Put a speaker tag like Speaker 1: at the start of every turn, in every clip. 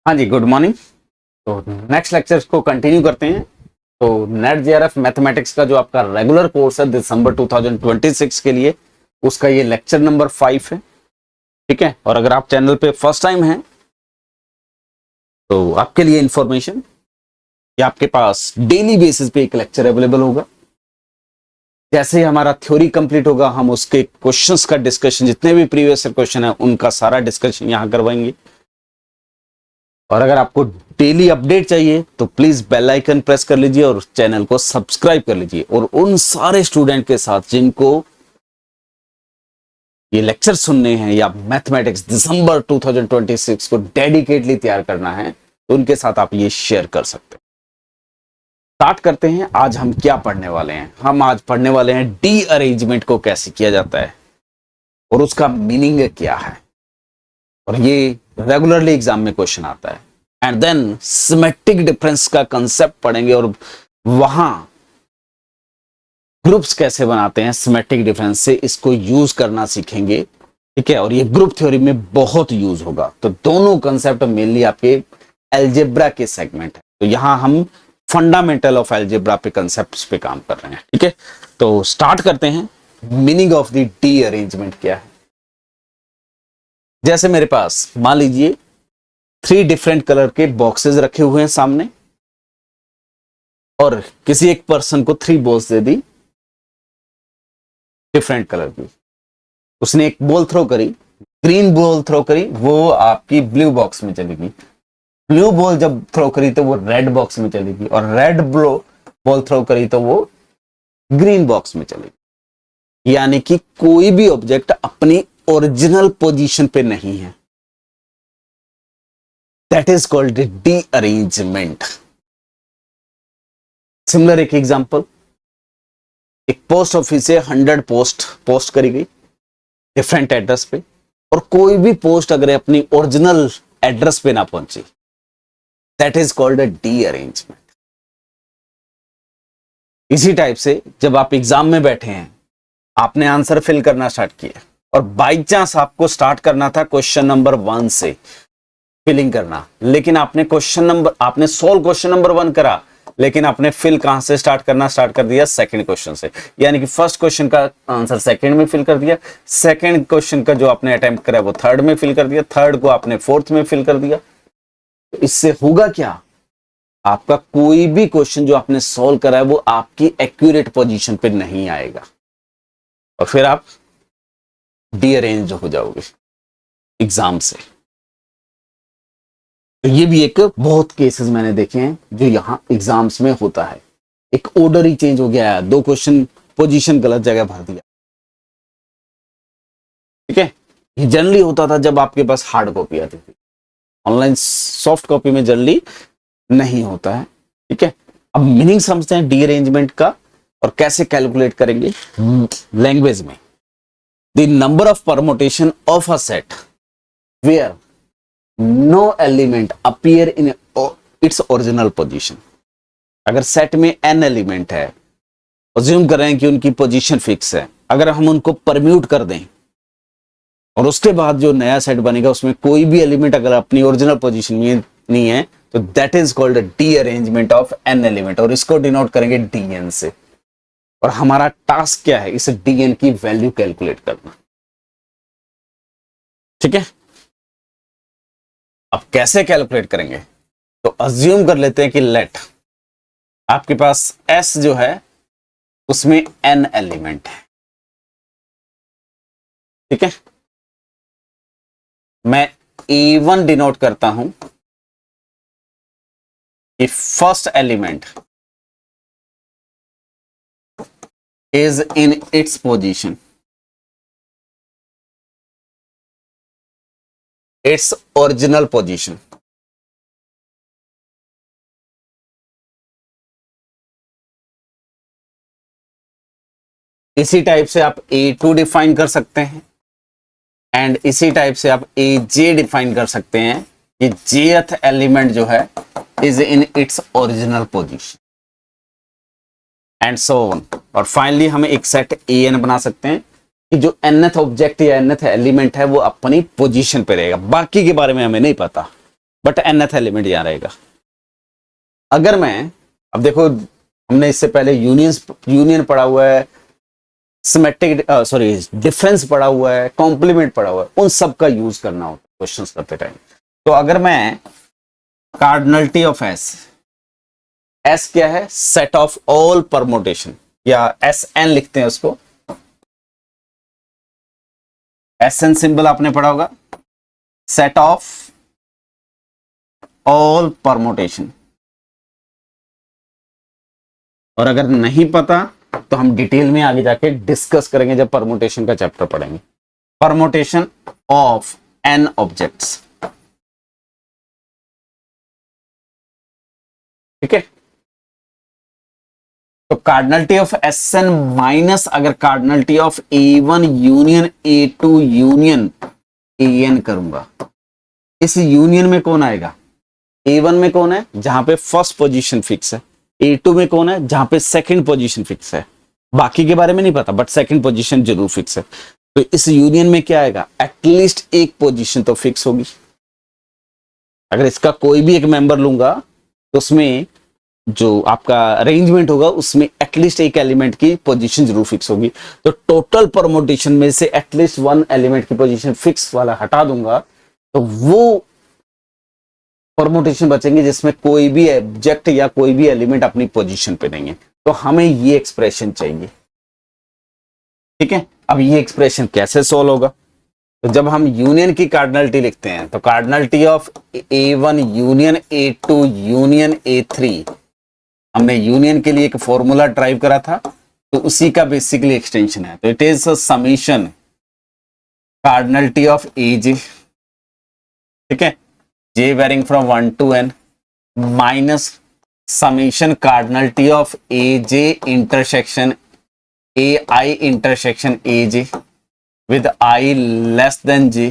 Speaker 1: हाँ जी, good morning. तो next lecture को कंटिन्यू करते हैं। तो नेट जेआरएफ मैथमेटिक्स का जो आपका रेगुलर कोर्स है दिसंबर 2026 के लिए, उसका ये लेक्चर नंबर 5 है। ठीक है, और अगर आप चैनल पे फर्स्ट टाइम हैं तो आपके लिए इंफॉर्मेशन कि आपके पास डेली बेसिस पे एक लेक्चर अवेलेबल होगा। जैसे ही हमारा थ्योरी कंप्लीट होगा, हम उसके क्वेश्चंस का डिस्कशन, जितने भी प्रीवियस क्वेश्चन है उनका सारा डिस्कशन यहां करवाएंगे। और अगर आपको डेली अपडेट चाहिए तो प्लीज बेल आइकन प्रेस कर लीजिए और चैनल को सब्सक्राइब कर लीजिए। और उन सारे स्टूडेंट के साथ जिनको ये लेक्चर सुनने हैं या मैथमेटिक्स दिसंबर 2026 को डेडिकेटली तैयार करना है, तो उनके साथ आप ये शेयर कर सकते हैं। स्टार्ट करते हैं। आज हम क्या पढ़ने वाले हैं? हम आज पढ़ने वाले हैं डी अरेंजमेंट को कैसे किया जाता है और उसका मीनिंग क्या है। और ये रेगुलरली एग्जाम में क्वेश्चन आता है। एंड देन सिमेट्रिक डिफरेंस का कंसेप्ट पढ़ेंगे और वहां ग्रुप्स कैसे बनाते हैं सिमेट्रिक डिफरेंस से, इसको यूज करना सीखेंगे। ठीक है, और ये ग्रुप थ्योरी में बहुत यूज होगा। तो दोनों कंसेप्ट मेनली आपके एल्जेब्रा के सेगमेंट है। तो यहां हम फंडामेंटल ऑफ एल्जेब्रा पे कंसेप्ट्स पे काम कर रहे हैं। ठीक है, तो स्टार्ट करते हैं। Meaning of the D arrangement क्या है? जैसे मेरे पास मान लीजिए 3 डिफरेंट कलर के बॉक्सेस रखे हुए हैं सामने, और किसी एक पर्सन को 3 balls they the different colour की। उसने एक बॉल थ्रो करी, ग्रीन बॉल थ्रो करी, वो आपकी ब्लू बॉक्स में चलेगी। ब्लू बॉल जब थ्रो करी तो वो रेड बॉक्स में चलेगी, और रेड बॉल थ्रो करी तो वो ग्रीन बॉक्स में चलेगी। यानी कि कोई भी ऑब्जेक्ट अपनी ओरिजिनल पोजीशन पे नहीं है। That is called D arrangement. Similar एक एग्जांपल, एक पोस्ट ऑफिस से 100 पोस्ट करी गई डिफरेंट एड्रेस पे, और कोई भी पोस्ट अगर अपनी ओरिजिनल एड्रेस पे ना पहुंची, that is called a D arrangement. इसी टाइप से जब आप एग्जाम में बैठे हैं, आपने आंसर फिल करना स्टार्ट किया, और बाई चांस आपको स्टार्ट करना था क्वेश्चन नंबर 1 से फिलिंग करना, लेकिन आपने सोल्व क्वेश्चन नंबर 1 करा, लेकिन आपने फिल कहां से स्टार्ट कर दिया? सेकंड क्वेश्चन से। यानी कि फर्स्ट क्वेश्चन का आंसर सेकंड में फिल कर दिया, सेकंड क्वेश्चन का जो आपने अटेम्प्ट करा वो थर्ड में फिल कर दिया, थर्ड को आपने फोर्थ में फिल कर दिया। तो इससे होगा क्या? आपका कोई भी क्वेश्चन जो आपने सॉल्व करा है वो आपकी एक्यूरेट पोजीशन पे नहीं आएगा, और फिर आप डीअरेंज हो जाओगे एग्जाम से। तो ये भी एक बहुत केसेस मैंने देखे हैं जो यहां एग्जाम्स में होता है। एक ऑर्डर ही चेंज हो गया है, 2 क्वेश्चन पोजीशन गलत जगह भर दिया। ठीक है, ये जनरली होता था जब आपके पास हार्ड कॉपी आती थी। ऑनलाइन सॉफ्ट कॉपी में जनरली नहीं होता है। ठीक है, अब मीनिंग समझते हैं डी अरेंजमेंट का और कैसे कैलकुलेट करेंगे लैंग्वेज में। The number of permutation of a set where no element appear in its original position. अगर सेट में n एलिमेंट है, अज्यूम कर रहे हैं कि उनकी पोजीशन फिक्स है, अगर हम उनको परम्यूट कर दें और उसके बाद जो नया सेट बनेगा उसमें कोई भी एलिमेंट अगर अपनी ओरिजिनल पोजीशन में नहीं है, तो that is called D arrangement of n element, और इसको डिनोट करेंगे dn से। और हमारा टास्क क्या है? इस dn की वैल्यू कैलकुलेट करना। ठीक है, अब कैसे कैलकुलेट करेंगे? तो अज्यूम कर लेते हैं कि लेट आपके पास S जो है उसमें n एलिमेंट है। ठीक है, मैं A1 डिनोट करता हूं कि first element is in its position, it's original position. इसी टाइप से आप A2 डिफाइन कर सकते हैं, एंड इसी टाइप से आप AJ डिफाइन कर सकते हैं कि jth एलिमेंट जो है is in its original position, and so on. और फाइनली हम एक सेट AN बना सकते हैं कि जो nth ऑब्जेक्ट या nth एलिमेंट है वो अपनी पोजीशन पे रहेगा। बाकी के बारे में हमें नहीं पता, बट nth एलिमेंट यहाँ रहेगा। अगर मैं, अब देखो हमने इससे पहले यूनियन पढ़ा हुआ है, सिमेट्रिक सॉरी डिफरेंस पढ़ा हुआ है, कॉम्प्लीमेंट पढ़ा हुआ है, उन सब का यूज करना होता है क्वेश्चंस करते टाइम। तो अगर मैं कार्डिनलिटी ऑफ एस क्या है, सेट ऑफ ऑल परमुटेशन, या एस एन लिखते हैं उसको, एस एन सिंबल आपने पढ़ा होगा, सेट ऑफ ऑल परमुटेशन। और अगर नहीं पता तो हम डिटेल में आगे जाके डिस्कस करेंगे जब परमुटेशन का चैप्टर पढ़ेंगे। परमुटेशन ऑफ एन ऑब्जेक्ट्स, ठीक है। तो cardinality of S N minus अगर cardinality of A1 union A2 union AN करूंगा, इस यूनियन में कौन आएगा, A1 में कौन है, जहां पे फर्स्ट पोजीशन फिक्स है, A2 में कौन है, जहां पे सेकंड पोजीशन फिक्स है, बाकी के बारे में नहीं पता बट सेकंड पोजीशन जरूर फिक्स है। तो इस यूनियन में क्या आएगा, एटलीस्ट एक पोजीशन तो फिक्स होगी। अगर इसका कोई भी एक मेंबर लूंगा तो उसमें जो आपका अरेंजमेंट होगा उसमें एटलीस्ट एक एलिमेंट की पोजीशन जरूर फिक्स होगी। तो टोटल परमुटेशन में से एटलीस्ट वन एलिमेंट की पोजीशन फिक्स वाला हटा दूंगा तो वो परमुटेशन बचेंगे जिसमें कोई भी ऑब्जेक्ट या कोई भी एलिमेंट अपनी पोजीशन पे नहीं है। तो हमें ये एक्सप्रेशन चाहिए, ठीक है। अब ये एक्सप्रेशन कैसे सोल्व होगा, तो जब हम यूनियन की कार्डिनलिटी लिखते हैं तो cardinality of A1 union A2 union A3, हमने यूनियन के लिए एक फॉर्मूला ड्राइव करा था, तो उसी का बेसिकली एक्सटेंशन है। तो it is summation cardinality of AJ, ठीक है, J varying from 1 to n minus summation cardinality of AJ intersection AI intersection AJ with I less than J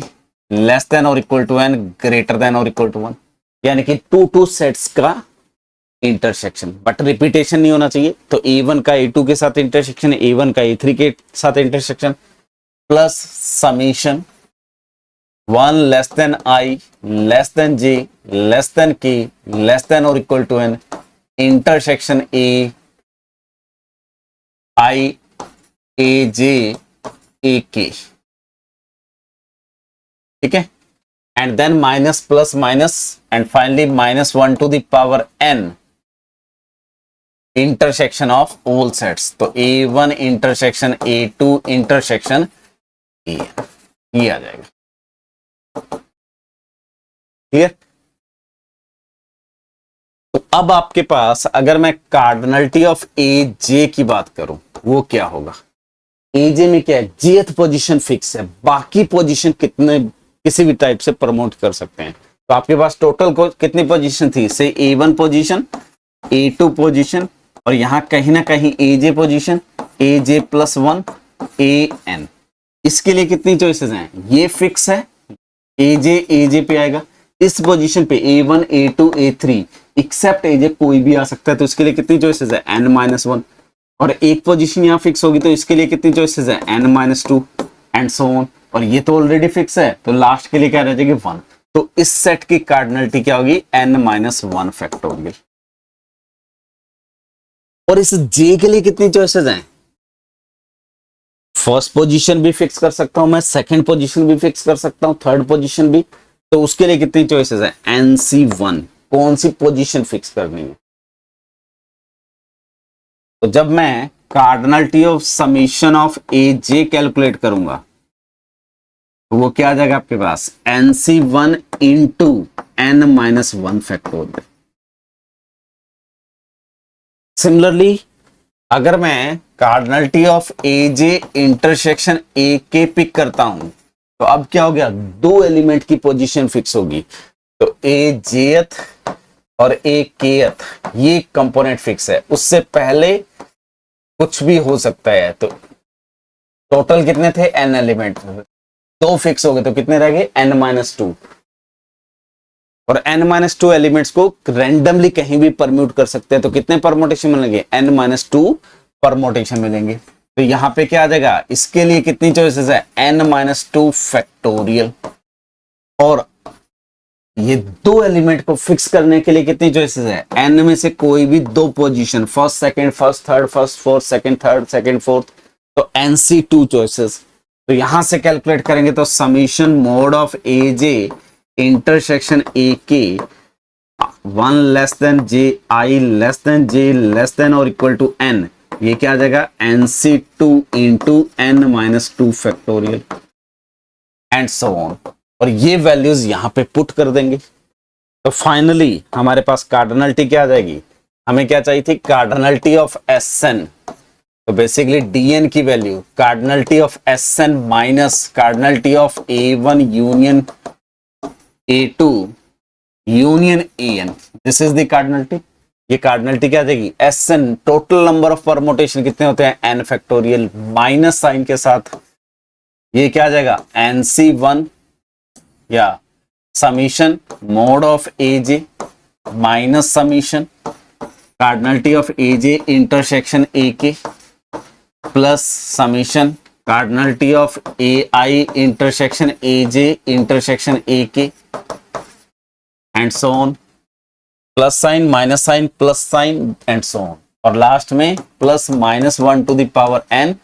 Speaker 1: less than or equal to n greater than or equal to 1, यानी कि two sets का intersection, but repetition नहीं होना चाहिए। तो A1 का A2 के साथ इंटरसेक्शन, A1 का A3 के साथ intersection, plus summation 1 less than I less than J less than K less than और equal to n intersection I AJ AK, ठीक है, and then minus plus minus and finally -1 to the power n intersection of all sets. तो A1 intersection A2 intersection AN, ये आ जाएगा, clear. तो अब आपके पास अगर मैं कार्डिनलिटी ऑफ AJ की बात करूं, वो क्या होगा, AJ में क्या है, jth पोजीशन फिक्स है, बाकी पोजीशन किसी भी टाइप से प्रमोट कर सकते हैं। तो आपके पास टोटल कितनी पोजीशन थी, से A1 पोजीशन, A2 पोजीशन, और यहां कहीं ना कहीं AJ position, AJ plus 1 AN। इसके लिए कितनी चॉइसेस हैं, ये फिक्स है, AJ पे आएगा, इस पोजीशन पे A1 A2 A3 accept AJ कोई भी आ सकता है। तो इसके लिए कितनी चॉइसेस है, n-1, और एक पोजीशन यहां फिक्स होगी तो इसके लिए कितनी चॉइसेस है, n-2 एंड सो ऑन। और ये तो ऑलरेडी फिक्स है तो लास्ट के लिए क्या रह जाएगी, 1। तो इस सेट की कार्डिनलिटी क्या होगी, n-1 फैक्टोरियल। और इस J के लिए कितनी चॉइसेस हैं, फर्स्ट पोजीशन भी फिक्स कर सकता हूं मैं, सेकंड पोजीशन भी फिक्स कर सकता हूं, थर्ड पोजीशन भी। तो उसके लिए कितनी चॉइसेस है, NC1, कौन सी पोजीशन फिक्स करनी है। तो जब मैं cardinality of summation of AJ calculate करूंगा तो वो क्या आ जाएगा आपके पास, NC1 into n-1 factorial. Similarly अगर मैं cardinality of AJ intersection AK pick करता हूं तो अब क्या हो गया, दो एलिमेंट की पोजीशन फिक्स होगी। तो AJth और AKth ये कंपोनेंट फिक्स है, उससे पहले कुछ भी हो सकता है। तो टोटल कितने थे, n एलिमेंट, दो फिक्स हो गए तो कितने रह गए, n-2। और n-2 एलिमेंट्स को रैंडमली कहीं भी परम्यूट कर सकते हैं। तो कितने परमुटेशन मिलेंगे, n-2 परमुटेशन मिलेंगे। तो यहां पे क्या आ जाएगा, इसके लिए कितनी चॉइसेस है, n-2 फैक्टोरियल। और ये दो एलिमेंट को फिक्स करने के लिए कितनी चॉइसेस है, n में से कोई भी दो position, first second, first third, first fourth, second third, second fourth, तो nc टू चॉइसेस। तो यहां से कैलकुलेट करेंगे तो summation mod of A J intersection A के 1 लेस देन जे आई लेस देन जे लेस देन और इक्वल टू n, ये क्या आ जाएगा nc2 into n minus 2 factorial and so on. और ये वैल्यूज यहां पे पुट कर देंगे तो फाइनली हमारे पास कार्डिनलिटी क्या आ जाएगी, हमें क्या चाहिए थी, कार्डिनलिटी ऑफ Sn। तो बेसिकली dn की value cardinality of Sn minus cardinality of A1 union A2 union An, this is the cardinality. ये कार्डिनलिटी क्या आ जाएगी, Sn total number of permutation कितने होते हैं n फैक्टोरियल माइनस साइन के साथ, ये क्या आ जाएगा nc1 या summation mod of A J minus summation cardinality of A J intersection A K plus summation cardinality of A I intersection A J intersection A K and so on, plus sign minus sign plus sign and so on, और last में plus minus 1 to the power n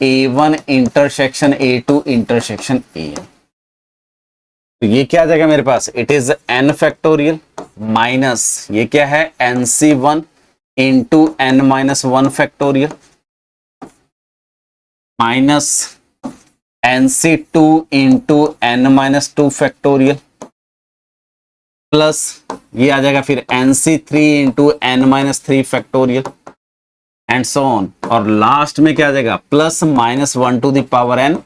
Speaker 1: A1 intersection A2 intersection An। तो ये क्या आ जाएगा मेरे पास, it is n factorial minus ये क्या है nc1 into n minus 1 factorial minus nc2 into n minus 2 factorial plus ये आ जाएगा फिर nc3 into n minus 3 factorial and so on, और लास्ट में क्या आ जाएगा plus minus 1 to the power n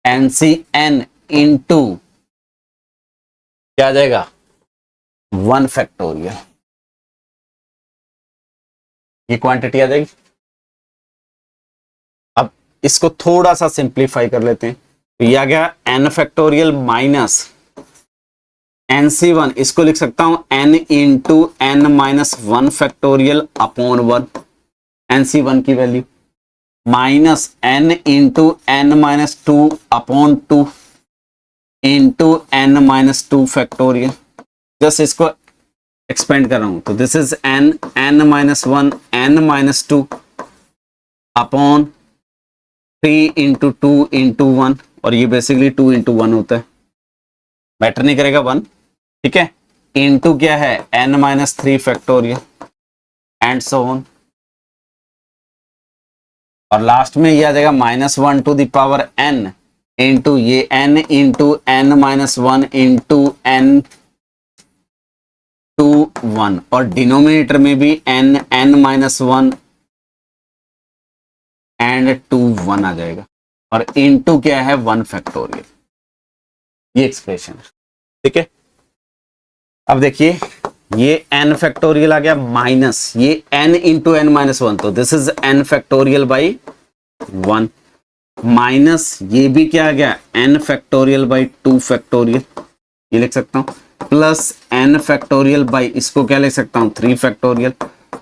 Speaker 1: ncn into क्या आ जाएगा 1 फैक्टोरियल, ये क्वांटिटी आ जाएगी। अब इसको थोड़ा सा सिंप्लीफाई कर लेते हैं, तो ये आ गया n फैक्टोरियल माइनस nc1, इसको लिख सकता हूं n into n minus 1 factorial upon 1 nc1 की value minus n into n minus 2 upon 2 into n minus 2 factorial, just इसको एक्सपेंड कर रहा हूं, तो this is n minus 1 n minus 2 upon 3 into 2 into 1, और ये बेसिकली 2 इंटू 1 होता है, मैटर नहीं करेगा 1, ठीक है, इंटू क्या है n minus 3 factorial and so on, और लास्ट में ये आ जाएगा minus 1 to the power n into ये n into n minus 1 into n to 1, और डिनोमिनेटर में भी n माइनस 1 एंड 2 1 आ जाएगा, और इंटू क्या है 1 फैक्टोरियल, ये एक्सप्रेशन है, ठीक है। अब देखिए ये n फैक्टोरियल आ गया माइनस ये n इंटू n माइनस 1, तो this is n factorial by 1 minus ये भी क्या आ गया n फैक्टोरियल बाई 2 फैक्टोरियल, ये लिख सकता हूं, प्लस n फैक्टोरियल बाई इसको क्या लिख सकता हूं 3 factorial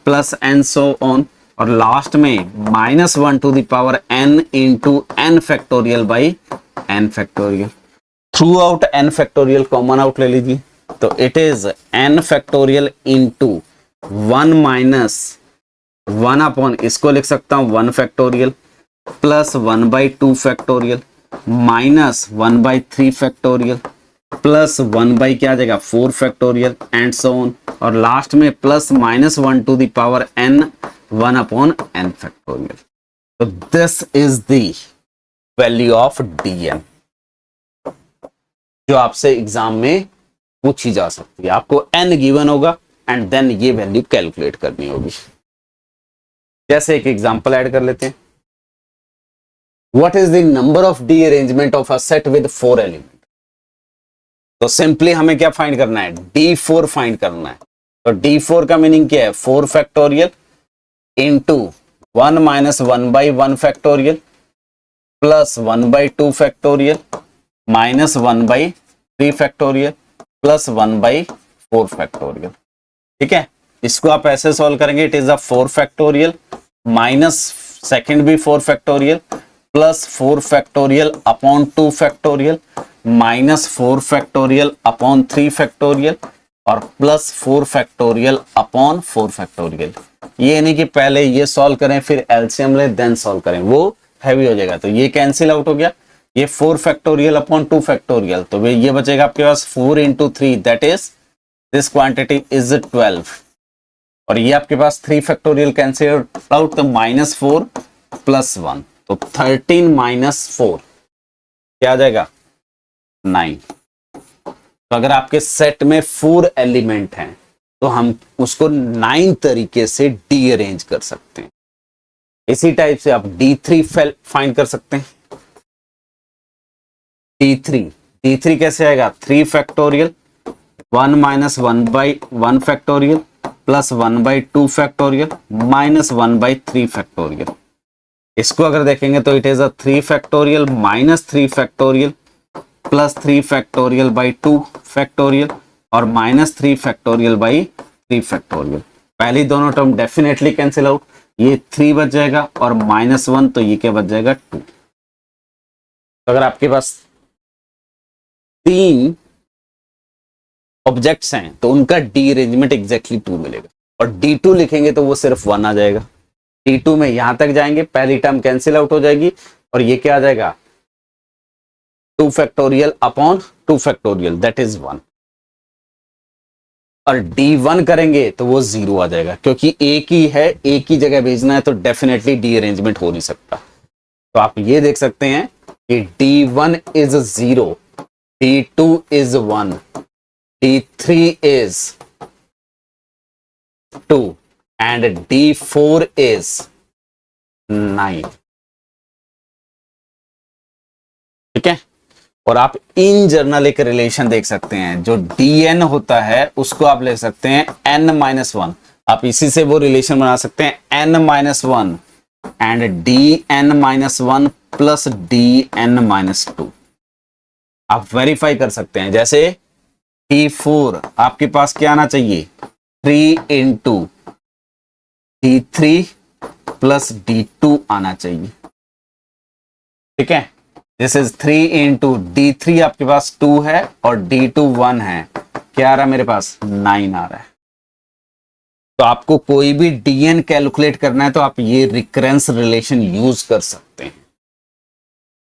Speaker 1: plus n so on, और लास्ट में minus 1 to the power n into n factorial by n factorial. Throughout n factorial common out ले लीजिए, तो it is n factorial into 1 minus 1 upon इसको लिख सकता हूं 1 factorial plus 1 by 2 factorial minus 1 by 3 factorial plus 1 by क्या आ जाएगा 4 फैक्टोरियल एंड सो ऑन, और लास्ट में plus minus 1 to the power n 1 upon n factorial. तो this is the value of dn जो आपसे एग्जाम में पूछी जा सकती है, आपको n गिवन होगा एंड देन ये वैल्यू कैलकुलेट करनी होगी। जैसे एक एग्जांपल ऐड कर लेते हैं, what is the number of D arrangement of a set with 4 element. तो सिंपली हमें क्या फाइंड करना है, d4 फाइंड करना है। तो d4 का मीनिंग क्या है 4 factorial into 1 minus 1 by 1 factorial plus 1 by 2 factorial minus 1 by 3 factorial plus 1 by 4 factorial. ठीक है, इसको आप ऐसे सॉल्व करेंगे, it is a 4 factorial minus second भी 4 factorial plus 4 factorial upon 2 factorial minus 4 factorial upon 3 factorial और प्लस 4 फैक्टोरियल अपॉन 4 फैक्टोरियल। ये नहीं कि पहले ये सॉल्व करें फिर एलसीएम ले देन सॉल्व करें, वो हैवी हो जाएगा। तो ये कैंसिल आउट हो गया, ये 4 फैक्टोरियल अपॉन 2 फैक्टोरियल, तो ये बचेगा आपके पास 4 into 3 that is this quantity is 12 और ये आपके पास 3 फैक्टोरियल कैंसिल आउट तो -4 प्लस 1 तो 13 माइनस 4 क्या आ जाएगा 9। तो अगर आपके सेट में 4 एलिमेंट हैं तो हम उसको 9 तरीके से डी-अरेंज कर सकते हैं। इसी टाइप से आप D3 फाइंड कर सकते हैं। D3 कैसे आएगा 3 factorial 1 minus 1 by 1 factorial plus 1 by 2 factorial minus 1 by 3 factorial. इसको अगर देखेंगे तो it is a 3 factorial minus 3 factorial plus 3 factorial by 2 factorial और माइनस 3 फैक्टोरियल बाई 3 फैक्टोरियल। पहली दोनों टर्म डेफिनेटली कैंसिल आउट, ये 3 बच जाएगा और -1 तो ये क्या बच जाएगा 2। तो अगर आपके पास 3 ऑब्जेक्ट्स हैं तो उनका डी अरेंजमेंट एग्जैक्टली 2 मिलेगा और D2 लिखेंगे तो वो सिर्फ 1 आ जाएगा। D2 में यहां तक जाएंगे पहली टर्म कैंसिल आउट हो जाएगी और ये क्या आ जाएगा 2 factorial upon 2 factorial that is 1 और D1 करेंगे तो वो 0 आ जाएगा क्योंकि एक ही है, एक ही जगह भेजना है तो डेफिनेटली डी अरेंजमेंट हो नहीं सकता। तो आप ये देख सकते हैं कि D1 is 0, D2 is 1, D3 is 2 and D4 is 9। ठीक है, और आप इन जनरल एक रिलेशन देख सकते हैं जो dn होता है उसको आप ले सकते हैं n-1। आप इसी से वो रिलेशन बना सकते हैं n-1 and dn-1 plus dn-2। आप वेरीफाई कर सकते हैं। जैसे D4 आपके पास क्या आना चाहिए 3 इंटू D3 प्लस D2 आना चाहिए। ठीक है, दिस इज 3 इंटू D3 आपके पास 2 है और D2 1 है, क्या आ रहा है मेरे पास 9 आ रहा है। तो आपको कोई भी dn कैलकुलेट करना है तो आप ये रिकरेंस रिलेशन यूज कर सकते हैं।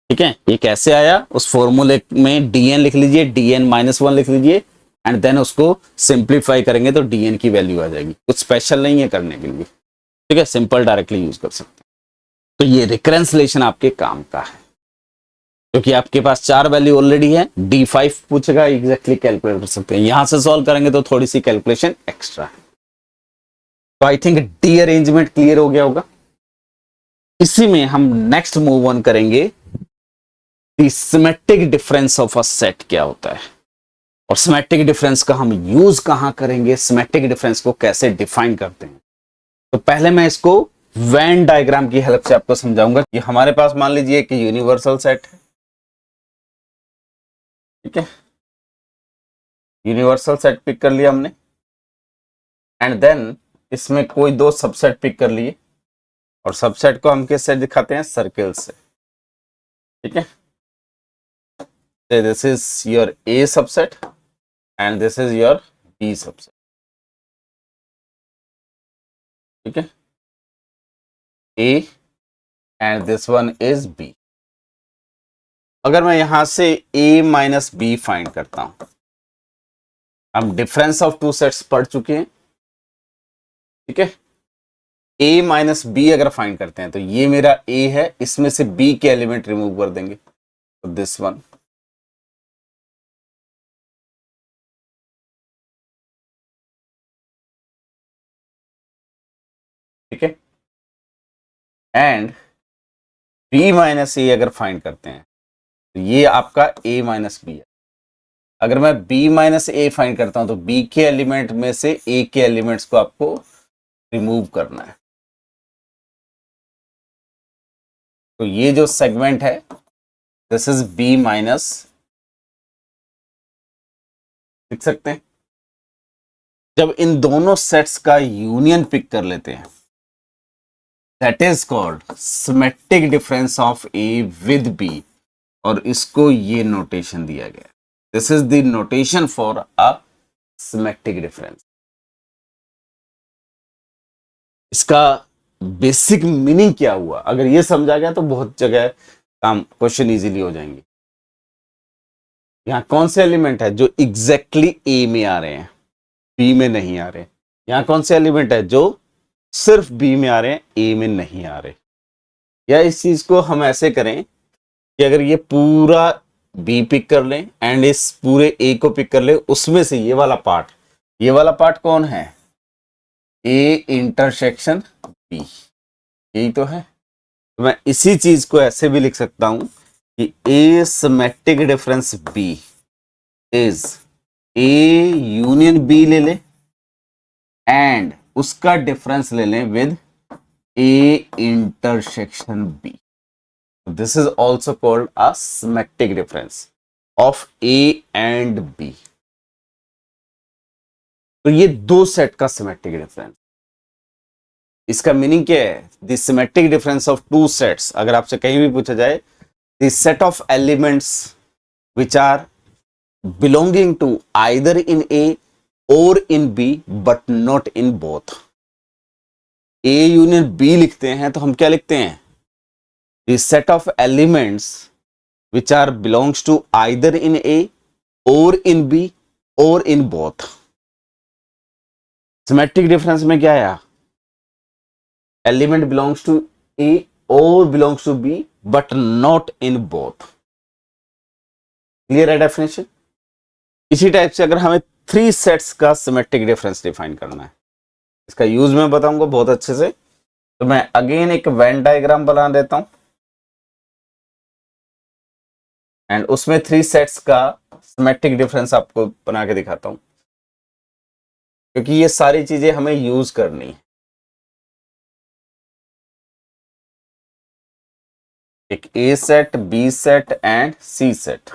Speaker 1: ठीक है, ये कैसे आया उस फॉर्मूले में dn लिख लीजिए, dn-1 लिख लीजिए एंड देन उसको सिंप्लीफाई करेंगे तो dn की वैल्यू आ जाएगी। कुछ स्पेशल नहीं है करने के लिए, ठीक है, सिंपल डायरेक्टली यूज कर सकते हैं। तो ये रिकरेंस रिलेशन आपके काम का है क्योंकि आपके पास 4 वैल्यू ऑलरेडी है। D5 पूछेगा एग्जैक्टली कैलकुलेट कर सकते हैं, यहां से सॉल्व करेंगे तो थोड़ी सी कैलकुलेशन एक्स्ट्रा है। तो I think D arrangement clear हो गया होगा। इसी में हम नेक्स्ट मूव ऑन करेंगे symmetric difference of a set क्या होता है और सिमेट्रिक डिफरेंस का हम यूज कहां करेंगे, सिमेट्रिक डिफरेंस को कैसे डिफाइन करते हैं। तो पहले मैं इसको वेन डायग्राम की हेल्प से आपको समझाऊंगा कि हमारे पास मान लीजिए कि यूनिवर्सल सेट है। ठीक है, यूनिवर्सल सेट पिक कर लिया हमने एंड देन इसमें कोई 2 सबसेट पिक कर लिए और सबसेट को हम किससे दिखाते हैं सर्कल से। ठीक है, this is your A subset and this is your B subset. ठीक है, A and this one is B. अगर मैं यहां से a माइनस बी फाइंड करता हूं, हम डिफरेंस ऑफ 2 सेट्स पढ़ चुके हैं। ठीक है, a माइनस बी अगर फाइंड करते हैं तो ये मेरा a है, इसमें से b के एलिमेंट रिमूव कर देंगे तो दिस वन। ठीक है, एंड b माइनस ए अगर फाइंड करते हैं तो ये आपका a माइनस बी है। अगर मैं b माइनस ए फाइंड करता हूं तो b के एलिमेंट में से a के एलिमेंट्स को आपको रिमूव करना है। तो ये जो सेगमेंट है दिस इज b माइनस, लिख सकते हैं। जब इन दोनों सेट्स का यूनियन पिक कर लेते हैं that is called symmetric difference of A with B, और इसको ये नोटेशन दिया गया। This is the notation for a symmetric difference. इसका बेसिक मीनिंग क्या हुआ, अगर ये समझा गया तो बहुत जगह काम क्वेश्चन इजीली हो जाएंगे। यहां कौन से एलिमेंट है जो एग्जैक्टली ए में आ रहे हैं, बी में नहीं आ रहे? यहां कौन से एलिमेंट है जो सिर्फ बी में आ रहे हैं, ए में नहीं आ रहे? या इस चीज को हम ऐसे करें कि अगर ये पूरा बी पिक कर लें एंड इस पूरे ए को पिक कर लें, उसमें से ये वाला पार्ट कौन है? ए इंटरसेक्शन बी, यही तो है। तो मैं इसी चीज को ऐसे भी लिख सकता हूं कि A symmetric difference B is A union B ले ले एंड उसका डिफरेंस ले लें with A intersection B. This is also called a symmetric difference of A and B. तो ये दो सेट का सिमेट्रिक डिफरेंस। इसका मीनिंग क्या है? The symmetric difference of two sets, अगर आपसे कहीं भी पूछा जाए the set of elements which are belonging to either in A और in B but not in both. A union B लिखते हैं तो हम क्या लिखते हैं? The set of elements which are belongs to either in A और in B और इन बोथ। सिमेट्रिक डिफरेंस में क्या आया? एलिमेंट बिलोंग्स टू ए और belongs to B but not in both. Clear है डेफिनेशन? इसी टाइप से अगर हमें थ्री सेट्स का सिमेट्रिक डिफरेंस डिफाइन करना है, इसका यूज मैं बताऊंगा बहुत अच्छे से। तो मैं अगेन एक वेन डायग्राम बना देता हूं एंड उसमें थ्री सेट्स का सिमेट्रिक डिफरेंस आपको बना के दिखाता हूं, क्योंकि ये सारी चीजें हमें यूज करनी है। एक A set, B set and C set.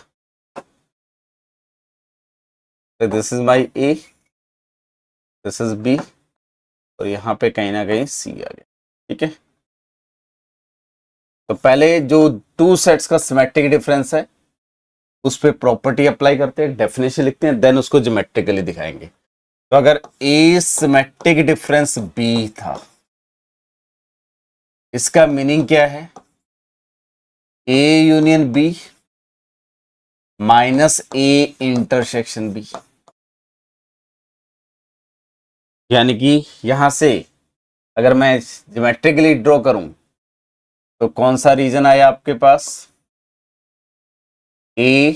Speaker 1: तो this is my A, this is B, और यहां पे कहीं ना कहीं सी आ गया। ठीक है, तो पहले जो टू सेट्स का सिमेट्रिक डिफरेंस है उस पर प्रॉपर्टी अप्लाई करते हैं, डेफिनेशन लिखते हैं, देन उसको ज्योमेट्रिकली दिखाएंगे। तो अगर ए सिमेट्रिक डिफरेंस बी था, इसका मीनिंग क्या है? A union B minus A intersection B. यानी कि यहां से अगर मैं ज्योमेट्रिकली ड्रॉ करूं तो कौन सा रीजन आया आपके पास? ए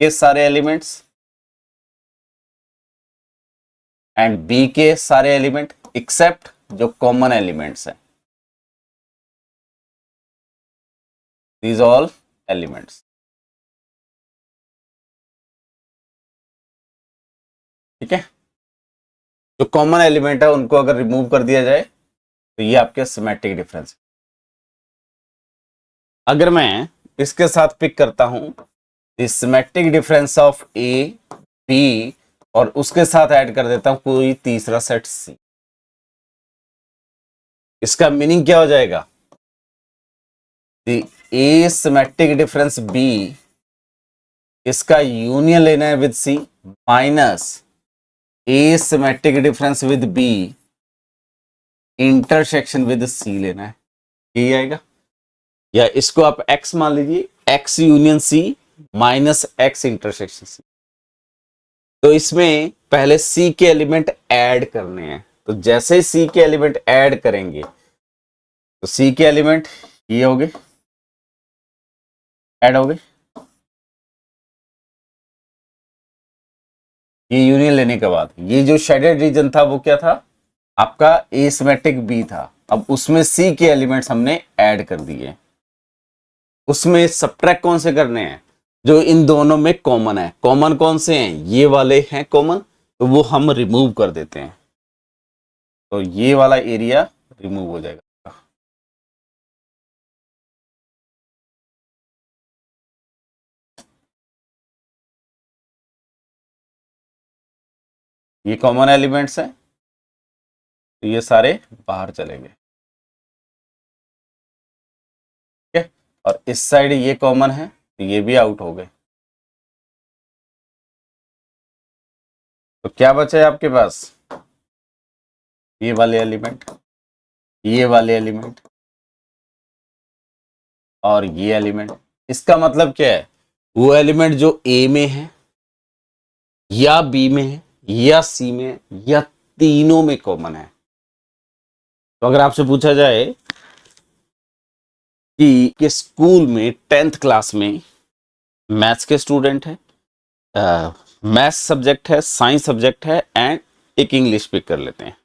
Speaker 1: के सारे एलिमेंट्स एंड बी के सारे एलिमेंट एक्सेप्ट जो कॉमन एलिमेंट्स हैं, दीज ऑल एलिमेंट्स। ठीक है, जो कॉमन एलिमेंट है उनको अगर रिमूव कर दिया जाए तो ये आपके सिमेट्रिक डिफरेंस। अगर मैं इसके साथ पिक करता हूं the symmetric difference of A B और उसके साथ ऐड कर देता हूं कोई तीसरा सेट सी, इसका मीनिंग क्या हो जाएगा? The A symmetric difference B, इसका यूनियन लेना है with C minus A symmetric difference with B intersection with C लेना है, यही आएगा। या इसको आप एक्स मान लीजिए, X union C minus X intersection C. तो इसमें पहले सी के एलिमेंट ऐड करने हैं, तो जैसे ही सी के एलिमेंट ऐड करेंगे तो सी के एलिमेंट ये हो गए, ऐड हो गए। ये यूनियन लेने के बाद ये जो शेडेड रीजन था वो क्या था? आपका एसिमेट्रिक बी था। अब उसमें सी के एलिमेंट्स हमने ऐड कर दिए, उसमें सब्ट्रैक्ट कौन से करने हैं? जो इन दोनों में कॉमन है। कॉमन कौन से हैं? ये वाले हैं कॉमन, तो वो हम रिमूव कर देते हैं, तो ये वाला एरिया रिमूव हो जाएगा। ये कॉमन एलिमेंट्स हैं तो ये सारे बाहर चले गए। और इस साइड ये कॉमन है तो ये भी आउट हो गए। तो क्या बचा है आपके पास? ये वाले एलिमेंट, ये वाले एलिमेंट और ये एलिमेंट। इसका मतलब क्या है? वो एलिमेंट जो ए में है या बी में है या सी में है या तीनों में कॉमन है। तो अगर आपसे पूछा जाए कि स्कूल में 10th क्लास में मैथ्स के स्टूडेंट है, मैथ्स सब्जेक्ट है, साइंस सब्जेक्ट है एंड एक इंग्लिश पिक कर लेते हैं,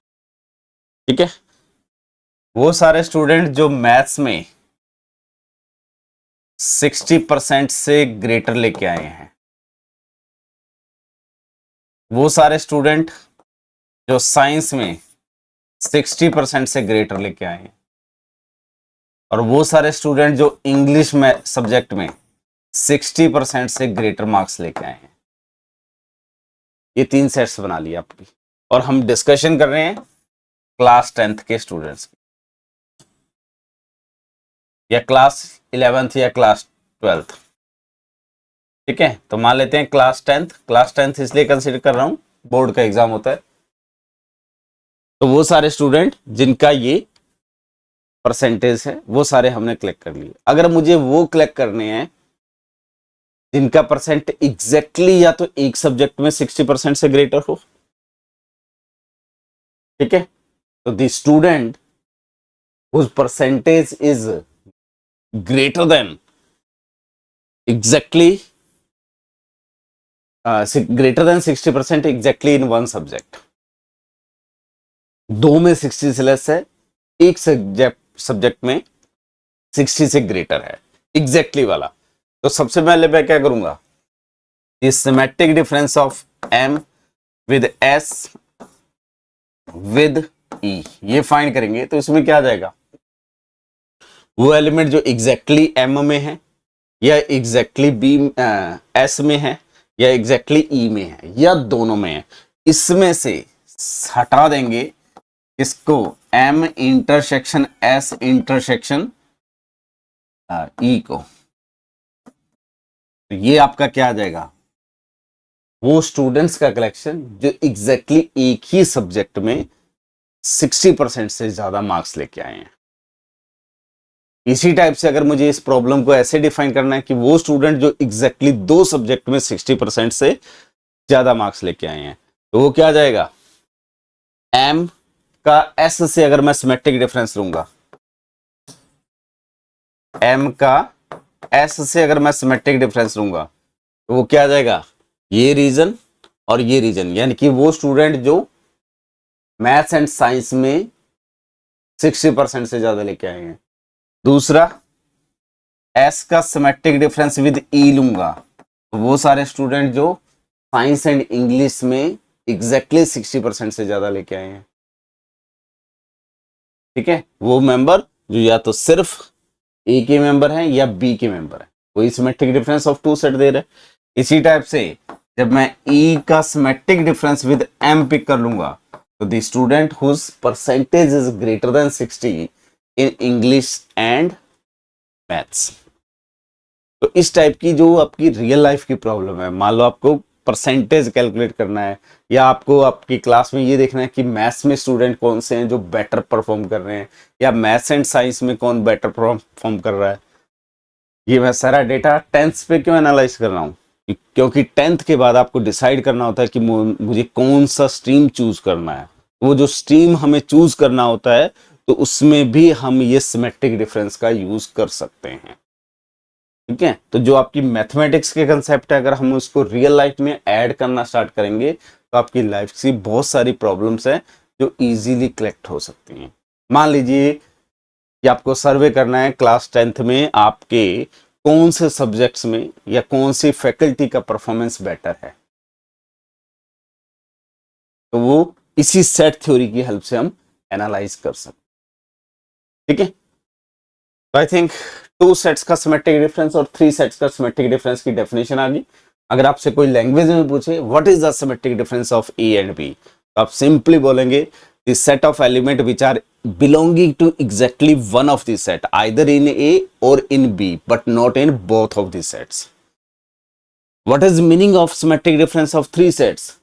Speaker 1: ठीक है। वो सारे स्टूडेंट जो मैथ्स में 60% से ग्रेटर लेके आए हैं, वो सारे स्टूडेंट जो साइंस में 60% से ग्रेटर लेके आए हैं, और वो सारे स्टूडेंट जो इंग्लिश में सब्जेक्ट में 60% से ग्रेटर मार्क्स लेके आए हैं। ये 3 सेट्स बना लिए आपकी, और हम डिस्कशन कर रहे हैं क्लास 10th के स्टूडेंट्स की, या क्लास 11th या क्लास 12th, ठीक है। तो मान लेते हैं क्लास 10th इसलिए कंसीडर कर रहा हूं, बोर्ड का एग्जाम होता है। तो वो सारे स्टूडेंट जिनका ये परसेंटेज है वो सारे हमने कलेक्ट कर लिए। अगर मुझे वो कलेक्ट करने हैं जिनका परसेंट एग्जैक्टली या तो एक सब्जेक्ट में 60% से ग्रेटर हो, ठीक है, तो the student whose percentage is greater than exactly greater than 60% exactly in one subject, दो में 60 से लेस है, एक सब्जेक्ट में 60 से ग्रेटर है, एग्जैक्टली वाला। तो सबसे पहले मैं क्या करूंगा, symmetric difference of m with s with e, ये फाइंड करेंगे। तो इसमें क्या आ जाएगा, वो एलिमेंट जो एग्जैक्टली m में है या एग्जैक्टली b s में है या एग्जैक्टली e में है या दोनों में है, इसमें से हटा देंगे इसको m intersection s intersection e को। तो ये आपका क्या आ जाएगा, वो स्टूडेंट्स का कलेक्शन जो एग्जैक्टली एक ही सब्जेक्ट में 60% से ज्यादा मार्क्स लेके आए हैं। इसी टाइप से अगर मुझे इस प्रॉब्लम को ऐसे डिफाइन करना है कि वो स्टूडेंट जो एग्जैक्टली दो सब्जेक्ट में 60% से ज्यादा मार्क्स लेके आए हैं, तो वो क्या आ जाएगा, m का s से अगर मैं सिमेट्रिक डिफरेंस लूंगा, m का s से अगर मैं सिमेट्रिक डिफरेंस लूंगा, तो वो क्या आ जाएगा, ये रीजन और ये रीजन, यानी कि वो स्टूडेंट जो मैथ्स एंड साइंस में 60% से ज्यादा लेके आए हैं। दूसरा, s का सिमेट्रिक डिफरेंस विद e लूंगा, तो वो सारे स्टूडेंट जो साइंस एंड इंग्लिश में एग्जैक्टली 60% से ज्यादा लेके आए हैं, ठीक है। वो मेंबर जो या तो सिर्फ ए के मेंबर हैं या बी के मेंबर हैं, वही सिमेट्रिक डिफरेंस ऑफ 2 सेट दे रहे हैं। इसी टाइप से जब मैं e का symmetric difference with m pick कर लूंगा, तो the student whose percentage is greater than 60 in English and maths. तो इस टाइप की जो आपकी रियल लाइफ की प्रॉब्लम है, मान लो आपको परसेंटेज कैलकुलेट करना है या आपको आपकी क्लास में ये देखना है कि मैथ्स में स्टूडेंट कौन से हैं जो बेटर परफॉर्म कर रहे हैं या मैथ्स एंड साइंस में कौन बेटर परफॉर्म कर रहा है, ये मैं सारा डेटा 10th पे क्यों एनालाइज कर रहा हूँ, क्योंकि 10th के बाद आपको डिसाइड करना होता है कि मुझे कौन सा स्ट्रीम चूज करना है। वो जो स्ट्रीम हमें चूज करना होता है तो उसमें भी हम ये सिमेट्रिक डिफरेंस का यूज कर सकते हैं, ठीक है। तो जो आपकी मैथमेटिक्स के कंसेप्ट है, अगर हम उसको रियल लाइफ में ऐड करना स्टार्ट करेंगे तो आपकी लाइफ की बहुत सारी प्रॉब्लम्स हैं जो इजीली कलेक्ट हो सकती हैं। मान लीजिए कि आपको सर्वे करना है क्लास 10th में आपके कौन से सब्जेक्ट्स में या कौन सी फैकल्टी का परफॉर्मेंस बेटर है, तो वो इसी सेट थ्योरी की हेल्प से हम एनालाइज कर सकते, ठीक है। तो आई थिंक 2 सेट्स का सिमेट्रिक डिफरेंस और 3 सेट्स का सिमेट्रिक डिफरेंस की डेफिनेशन आ गई। अगर आपसे कोई लैंग्वेज में पूछे what is the symmetric difference of A and B, तो आप सिंपली बोलेंगे the set of element which are belonging to exactly one of the set, either in A or in B, but not in both of the sets. What is the meaning of symmetric difference of three sets?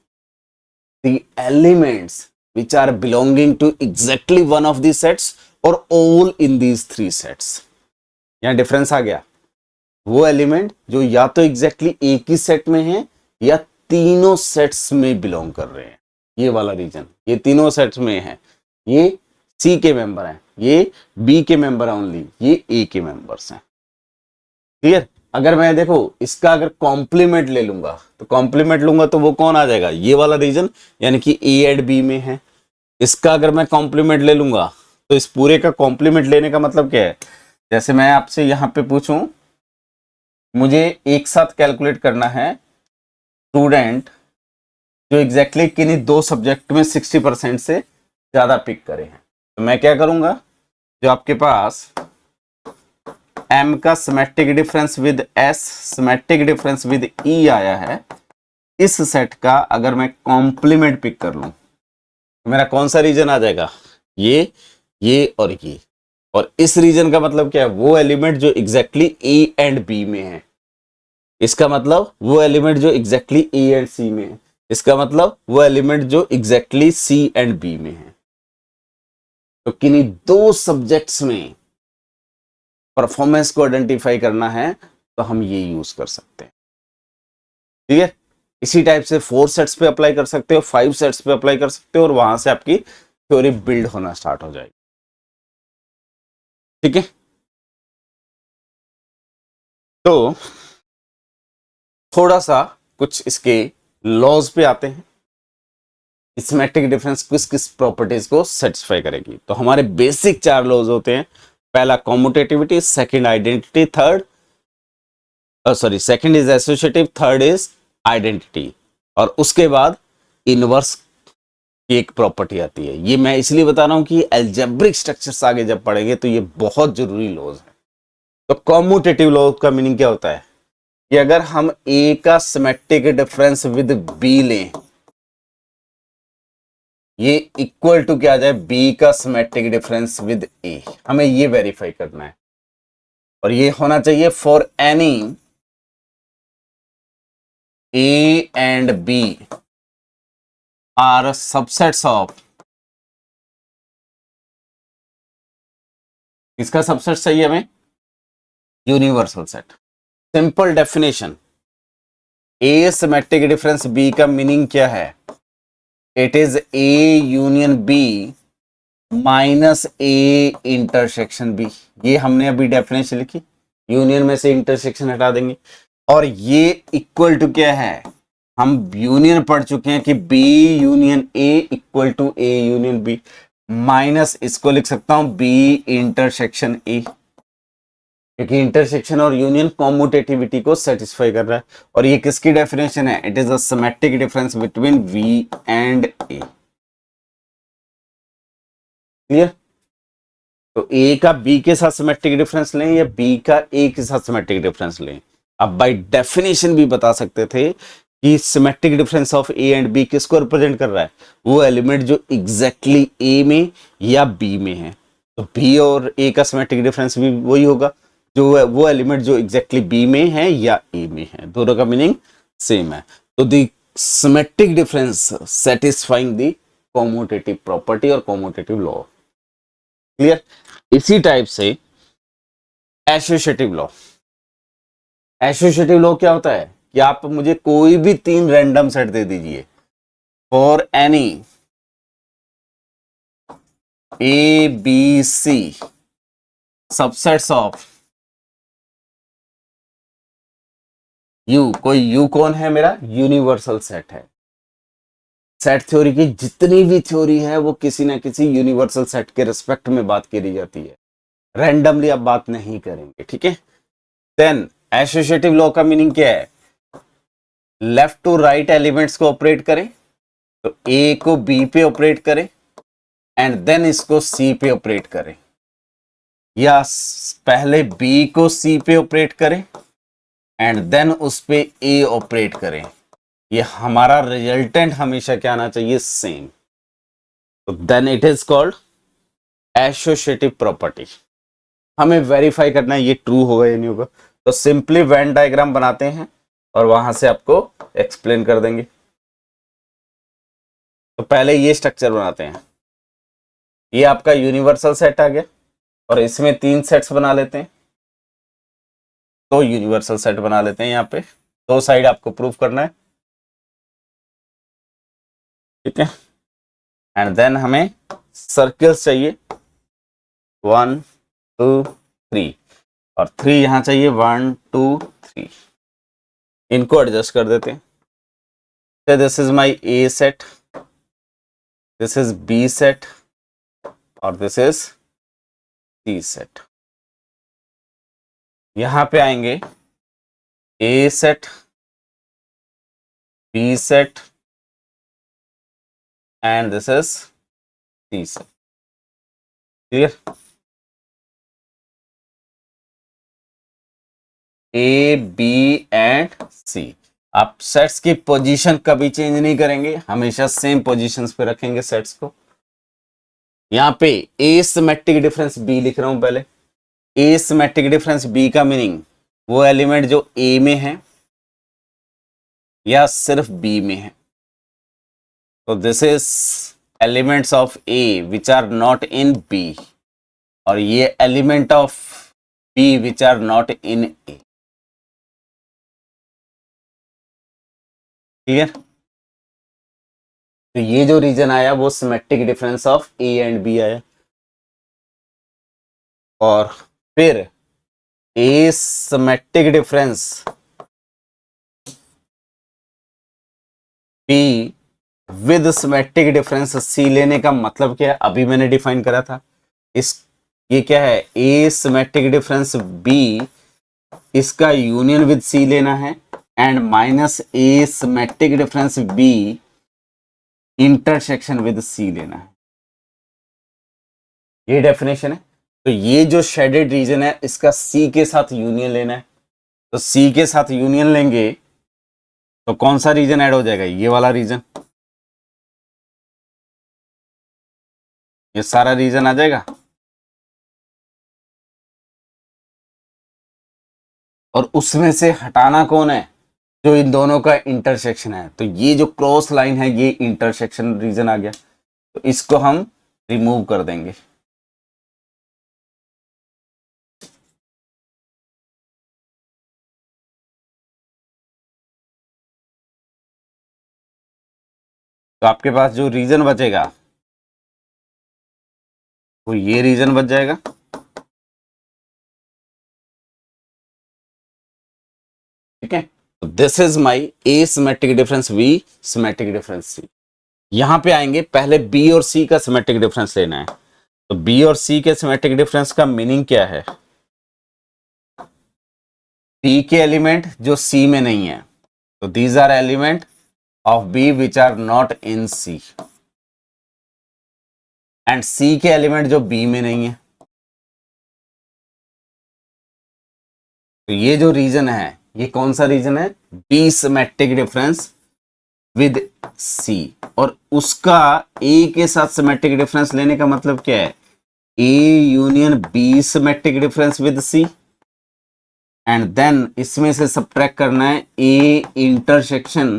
Speaker 1: The elements which are belonging to exactly one of the sets or all in these three sets. यहाँ difference आ गया, वो element जो या तो exactly एक ही set में है या तीनों सेट्स में बिलोंग कर रहे हैं, ये वाला रीजन, ये तीनों सेट्स में है, ये सी के मेंबर हैं, ये बी के मेंबर है ओनली, ये ए के मेंबर्स हैं। क्लियर? अगर मैं देखो इसका अगर कॉम्प्लीमेंट ले लूंगा तो कॉम्प्लीमेंट लूंगा तो वो कौन आ जाएगा, ये वाला रीजन, यानी कि ए एंड बी में है। इसका अगर मैं कॉम्प्लीमेंट ले लूंगा तो इस पूरे का कॉम्प्लीमेंट लेने का मतलब क्या है, जैसे मैं आपसे यहां पे पूछूं, मुझे एक साथ कैलकुलेट करना है स्टूडेंट जो एग्जैक्टली किन्हीं दो सब्जेक्ट में 60% से ज्यादा पिक करे हैं, तो मैं क्या करूंगा, जो आपके पास M का symmetric difference with S, symmetric difference with E आया है, इस सेट का अगर मैं कॉम्प्लीमेंट पिक कर लूं तो मेरा कौन सा रीजन आ जाएगा, ये और ये। और इस रीजन का मतलब क्या है, वो एलिमेंट जो एग्जैक्टली A एंड B में है, इसका मतलब वो एलिमेंट जो एग्जैक्टली A एंड C में है, इसका मतलब वो एलिमेंट जो एग्जैक्टली C एंड B में है। तो किन्हीं दो सब्जेक्ट्स में परफॉर्मेंस को आइडेंटिफाई करना है तो हम ये यूज कर सकते हैं। ठीक है, इसी टाइप से 4 सेट्स पे अप्लाई कर सकते हो, 5 सेट्स पे अप्लाई कर सकते हो, और वहां से आपकी थ्योरी बिल्ड होना स्टार्ट हो जाएगी। ठीक है, तो थोड़ा सा कुछ इसके लॉज पे आते हैं, सिमेट्रिक डिफरेंस किस किस प्रॉपर्टीज को सेटिस्फाई करेगी। तो हमारे बेसिक 4 लॉज होते हैं, पहला कॉम्यूटेटिविटी, second identity, second is associative, third is identity, और उसके बाद इनवर्स की एक प्रॉपर्टी आती है। ये मैं इसलिए बता रहा हूं कि अलजेब्रिक स्ट्रक्चर्स आगे जब पढ़ेंगे तो ये बहुत जरूरी लॉज है। तो कॉम्यूटेटिव लॉ का मीनिंग क्या होता है कि अगर हम ए का सिमेट्रिक डिफरेंस विद बी लें, ये इक्वल टू क्या आ जाए, बी का सिमेट्रिक डिफरेंस विद ए, हमें ये वेरीफाई करना है। और ये होना चाहिए for any A and B are subsets of, इसका सबसेट चाहिए हमें universal set. Simple definition, A symmetric difference B का मीनिंग क्या है, it is A union B minus A intersection B. ये हमने अभी डेफिनेशन लिखी, यूनियन में से इंटरसेक्शन हटा देंगे, और ये इक्वल टू क्या है, हम यूनियन पढ़ चुके हैं कि B union A equal to A union B, minus इसको लिख सकता हूं बी इंटरसेक्शन ए, क्योंकि इंटरसेक्शन और यूनियन कॉम्यूटेटिविटी को सेटिस्फाई कर रहा है। और ये किसकी डेफिनेशन है, it is a symmetric difference between V and A. Clear? तो ए का बी के साथ सिमेट्रिक डिफरेंस लें या बी का ए के साथ सिमेट्रिक डिफरेंस लें, अब बाय डेफिनेशन भी बता सकते थे कि symmetric difference of A and B किसको रिप्रेजेंट कर रहा है, वो एलिमेंट जो एग्जैक्टली ए में या बी में है। तो बी और ए का सिमेट्रिक डिफरेंस भी वही होगा, जो है वो एलिमेंट जो एग्जैक्टली बी में है या ए में है, दोनों का मीनिंग सेम है। तो the symmetric difference satisfying the commutative property और कॉम्यूटेटिव लॉ। क्लियर? इसी टाइप से एसोसिएटिव लॉ, एसोसिएटिव लॉ क्या होता है कि आप मुझे कोई भी 3 रैंडम सेट दे दीजिए, for any A B C subsets of U, कोई यू कौन है, मेरा यूनिवर्सल सेट है। सेट थ्योरी की जितनी भी थ्योरी है वो किसी ना किसी यूनिवर्सल सेट के रिस्पेक्ट में बात करी जाती है, रैंडमली आप बात नहीं करेंगे। ठीक है, देन एसोसिएटिव लॉ का मीनिंग क्या है, लेफ्ट टू राइट एलिमेंट्स को ऑपरेट करें, तो ए को बी पे ऑपरेट करें एंड देन इसको सी पे ऑपरेट करें, या पहले बी को सी पे ऑपरेट करें एंड देन उस पे ए ऑपरेट करें। ये हमारा रिजल्टेंट हमेशा क्या आना चाहिए, सेम। तो then it is called associative property. हमें वेरीफाई करना है ये ट्रू होगा या नहीं होगा, तो सिंपली वेन डायग्राम बनाते हैं और वहां से आपको एक्सप्लेन कर देंगे। तो पहले ये स्ट्रक्चर बनाते हैं। ये आपका यूनिवर्सल सेट आ गया और इसमें 3 सेट्स बना लेते हैं, तो यूनिवर्सल सेट बना लेते हैं। यहाँ पे 2 साइड आपको प्रूफ करना है, ठीक है। एंड देन हमें सर्कल्स चाहिए 1 2 3 और 3 यहां चाहिए 1 2 3। इनको एडजस्ट कर देते हैं। This is my A set, this is B set और दिस इज सी सेट। यहां पे आएंगे A set, B set and this is C set. Clear? A B and C. आप सेट्स की पोजीशन कभी चेंज नहीं करेंगे, हमेशा सेम पोजीशंस पे रखेंगे सेट्स को। यहां पे ए सिमेट्रिक डिफरेंस बी लिख रहा हूं पहले। ए सिमेट्रिक डिफरेंस बी का मीनिंग वो एलिमेंट जो ए में है या सिर्फ बी में है। तो this is elements of A which are not in B और ये element of B which are not in A. Clear? तो ये जो रीजन आया वो symmetric difference of A and B आया। और फिर A symmetric difference B with symmetric difference C लेने का मतलब क्या है, अभी मैंने डिफाइन करा था। ये क्या है, ए सिमेट्रिक डिफरेंस बी, इसका यूनियन विद सी लेना है and minus A symmetric difference B intersection with C लेना है। ये डेफिनेशन है। तो ये जो शेडेड रीजन है इसका सी के साथ यूनियन लेना है। तो सी के साथ यूनियन लेंगे तो कौन सा रीजन ऐड हो जाएगा, ये वाला रीजन। ये सारा रीजन आ जाएगा और उसमें से हटाना कौन है, जो इन दोनों का इंटरसेक्शन है। तो ये जो क्रॉस लाइन है ये इंटरसेक्शन रीजन आ गया, तो इसको हम रिमूव कर देंगे। तो आपके पास जो रीजन बचेगा वो ये रीजन बच जाएगा। ठीक है, तो this is my A symmetric difference B symmetric difference C. यहां पे आएंगे, पहले बी और सी का सिमेट्रिक डिफरेंस लेना है। तो बी और सी के सिमेट्रिक डिफरेंस का मीनिंग क्या है, बी के एलिमेंट जो सी में नहीं है, तो these are element of B which are not in C, and C के एलिमेंट जो बी में नहीं है। तो ये जो रीजन है ये कौन सा रीजन है, B symmetric difference with C. और उसका ए के साथ सिमेट्रिक डिफरेंस लेने का मतलब क्या है, A union B symmetric difference with C and then इसमें से सब्ट्रैक्ट करना है A intersection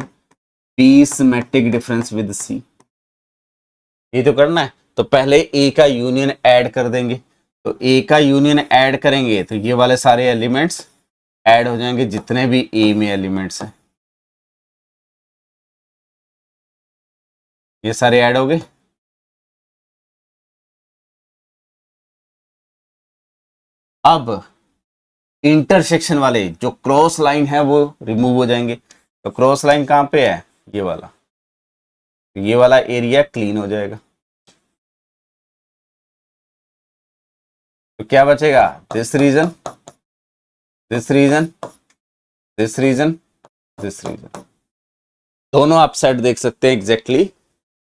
Speaker 1: B symmetric difference with C. ये तो करना है। तो पहले ए का यूनियन ऐड कर देंगे। तो ए का यूनियन ऐड करेंगे तो ये वाले सारे एलिमेंट्स ऐड हो जाएंगे जितने भी ए में एलिमेंट्स हैं, ये सारे ऐड हो गए। अब इंटरसेक्शन वाले जो क्रॉस लाइन है वो रिमूव हो जाएंगे। तो क्रॉस लाइन कहां पे है, ये वाला। तो ये वाला एरिया क्लीन हो जाएगा। तो क्या बचेगा, this region, this region, this region, this region. दोनों आप सेट देख सकते हैं एग्जैक्टली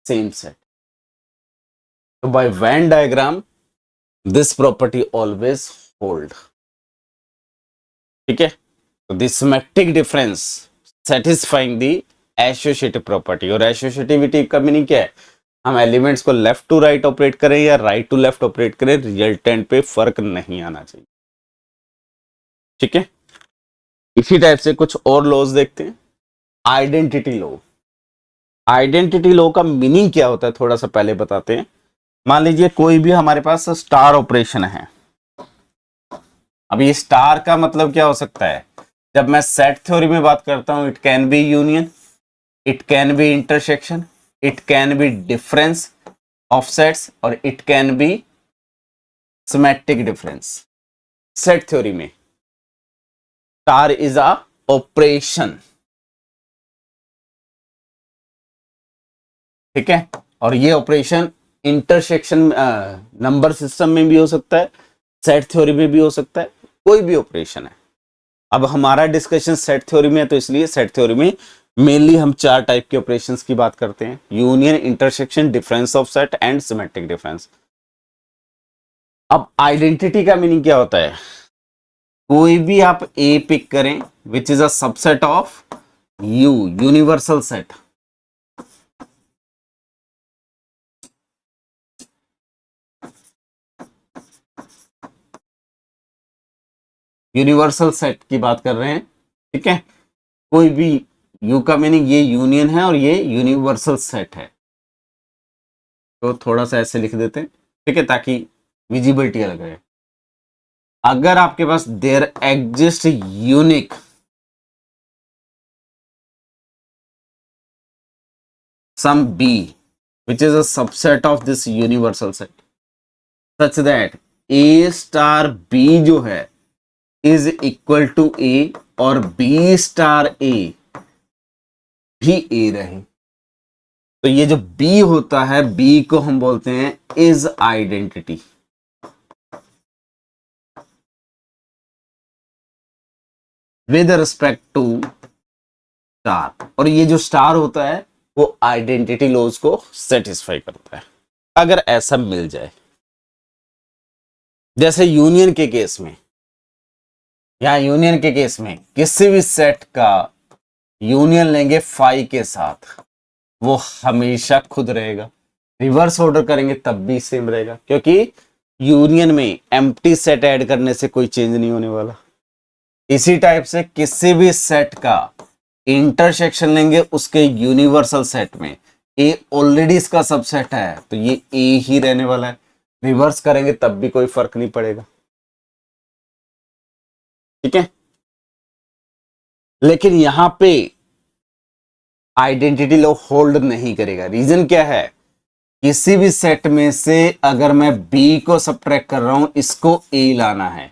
Speaker 1: सेम सेट। तो by Venn diagram this property always hold. ठीक है, तो this symmetric difference satisfying the associative property. और एसोसिएटिविटी का मीनिंग क्या है, हम एलिमेंट्स को लेफ्ट टू राइट ऑपरेट करें या राइट टू लेफ्ट ऑपरेट करें, रिजल्टेंट पे फर्क नहीं आना चाहिए। ठीक है, इसी टाइप से कुछ और लॉज देखते हैं। Identity law. आइडेंटिटी लॉ का मीनिंग क्या होता है थोड़ा सा पहले बताते हैं। मान लीजिए कोई भी हमारे पास स्टार ऑपरेशन है। अब ये स्टार का मतलब क्या हो सकता है, जब मैं सेट थ्योरी में बात करता हूं, it can be union, it can be intersection, it can be difference of sets, और it can be symmetric difference. Set theory में स्टार इज अ ऑपरेशन। ठीक है, और ये ऑपरेशन इंटरसेक्शन नंबर सिस्टम में भी हो सकता है, सेट थ्योरी में भी हो सकता है, कोई भी ऑपरेशन है। अब हमारा डिस्कशन सेट थ्योरी में है, तो इसलिए सेट थ्योरी में मेनली हम 4 टाइप के ऑपरेशंस की बात करते हैं: union, intersection, difference of set and symmetric difference. अब आइडेंटिटी का मीनिंग क्या होता है, कोई भी आप ए पिक करें विच is a subset of you, universal set. Universal set की बात कर रहे हैं। ठीक है, कोई भी, यू का मीनिंग ये यूनियन है और ये यूनिवर्सल सेट है, तो थोड़ा सा ऐसे लिख देते हैं। ठीक है, ताकि विजिबिलिटी अलग रहे। अगर आपके पास there exist unique some B which is a subset of this universal set such that A star B जो है इज इक्वल टू ए और बी स्टार ए भी ए रहे, तो ये जो बी होता है, बी को हम बोलते हैं is identity. With respect to star, और ये जो स्टार होता है वो आइडेंटिटी लॉज को सेटिस्फाई करता है अगर ऐसा मिल जाए। जैसे यूनियन के केस में, यहां यूनियन के केस में किसी भी सेट का यूनियन लेंगे फाई के साथ, वो हमेशा खुद रहेगा। रिवर्स ऑर्डर करेंगे तब भी सेम रहेगा, क्योंकि यूनियन में एम्प्टी सेट ऐड करने से कोई चेंज नहीं होने वाला। इसी टाइप से किसी भी सेट का इंटरसेक्शन लेंगे उसके यूनिवर्सल सेट में, ए ऑलरेडी इसका सबसेट है तो ये ए ही रहने वाला है। रिवर्स करेंगे तब भी कोई फर्क नहीं पड़ेगा। ठीक है, लेकिन यहां पे आइडेंटिटी लॉ होल्ड नहीं करेगा। रीजन क्या है, किसी भी सेट में से अगर मैं बी को सब्ट्रैक्ट कर रहा हूं, इसको ए लाना है।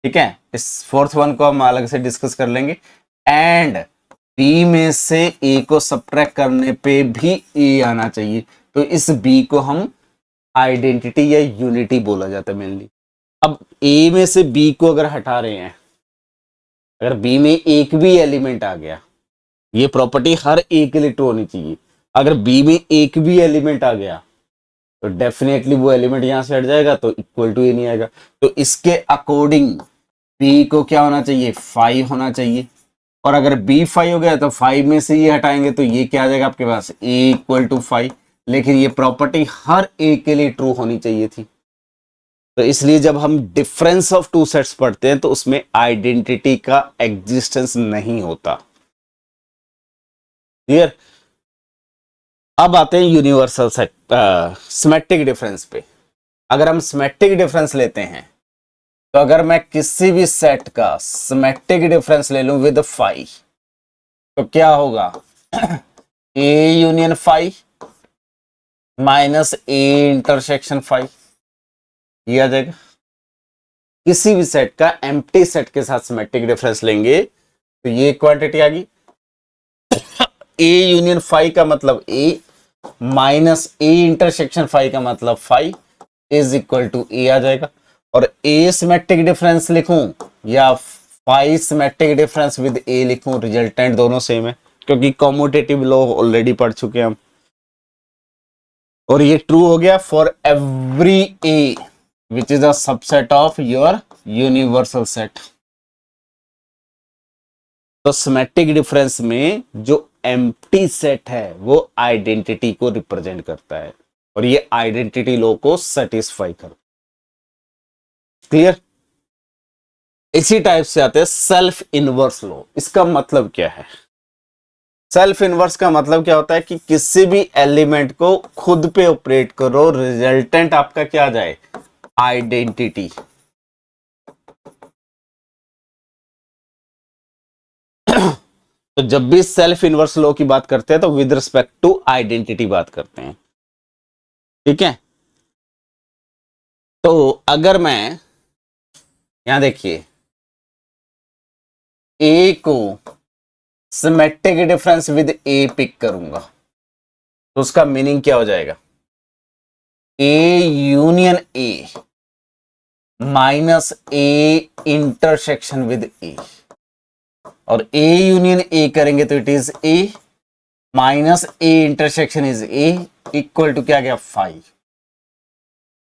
Speaker 1: ठीक है, इस फोर्थ वन को हम अलग से डिस्कस कर लेंगे। एंड बी में से ए को सब्ट्रैक्ट करने पे भी ए आना चाहिए, तो इस बी को हम आइडेंटिटी या यूनिटी बोला जाता है मेनली। अब ए में से बी को अगर हटा रहे हैं, अगर बी में एक भी एलिमेंट आ गया, ये प्रॉपर्टी हर ए के लिए ट्रू होनी चाहिए। अगर बी में एक भी एलिमेंट आ गया तो डेफिनेटली वो एलिमेंट यहां से हट जाएगा, तो इक्वल टू ए नहीं आएगा। तो इसके अकॉर्डिंग बी को क्या होना चाहिए, 5 होना चाहिए। और अगर बी 5 हो गया तो 5 में से ये हटाएंगे तो ये क्या आ जाएगा आपके पास, ए इक्वल टू 5। लेकिन ये प्रॉपर्टी हर ए के लिए ट्रू होनी चाहिए थी, तो इसलिए जब हम डिफरेंस ऑफ टू सेट्स पढ़ते हैं तो उसमें आइडेंटिटी का एग्जिस्टेंस नहीं होता। क्लियर। अब आते हैं यूनिवर्सल सेट सिमेट्रिक डिफरेंस पे। अगर हम सिमेट्रिक डिफरेंस लेते हैं, तो अगर मैं किसी भी सेट का सिमेट्रिक डिफरेंस ले लूं विद 5, तो क्या होगा, A union 5 minus A intersection 5, ये आ जाएगा। किसी भी सेट का एम्प्टी सेट के साथ सिमेट्रिक डिफरेंस लेंगे तो ये क्वांटिटी आ गई। ए यूनियन 5 का मतलब ए माइनस ए इंटरसेक्शन 5 का मतलब 5 इज इक्वल टू ए आ जाएगा। और ए सिमेट्रिक डिफरेंस लिखूं या 5 सिमेट्रिक डिफरेंस विद ए लिखूं, रिजल्टेंट दोनों सेम है, क्योंकि कॉम्यूटेटिव लॉ ऑलरेडी पढ़ चुके हैं हम। और ये ट्रू हो गया for every A which is a subset of your universal set. तो सिमेट्रिक डिफरेंस में जो एम्प्टी सेट है वो आइडेंटिटी को रिप्रेजेंट करता है। और ये आइडेंटिटी लॉ को सेटिस्फाई कर। क्लियर? इसी टाइप से आते हैं सेल्फ इनवर्स लॉ। इसका मतलब क्या है? सेल्फ इनवर्स का मतलब क्या होता है कि किसी भी एलिमेंट को खुद पे ऑपरेट करो, रिजल्टेंट आपका क्या आ जाए? आइडेंटिटी। तो जब भी सेल्फ इनवर्स लॉ की बात करते हैं तो विद रिस्पेक्ट टू आइडेंटिटी बात करते हैं। ठीक है? तो अगर मैं यहां देखिए ए को symmetric difference with A pick करूंगा तो उसका मीनिंग क्या हो जाएगा? A union A minus A intersection with A, और ए यूनियन ए करेंगे तो it is A minus A intersection is A equal to क्या गया? 5।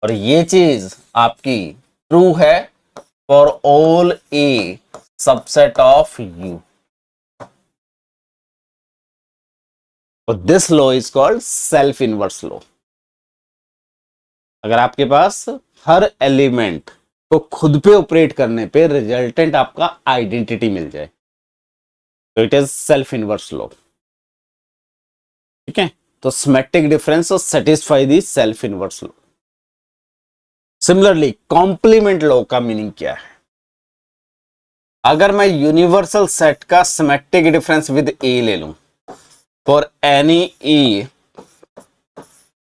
Speaker 1: और ये चीज आपकी ट्रू है for all A subset of U. और this law is called self inverse law. अगर आपके पास हर एलिमेंट को खुद पे ऑपरेट करने पे रिजल्टेंट आपका आइडेंटिटी मिल जाए तो it is self inverse law. ठीक है? तो सिमेट्रिक डिफरेंस और satisfy the self inverse law. Similarly complement law का मीनिंग क्या है? अगर मैं यूनिवर्सल सेट का सिमेट्रिक डिफरेंस विद ए ले लूं for any E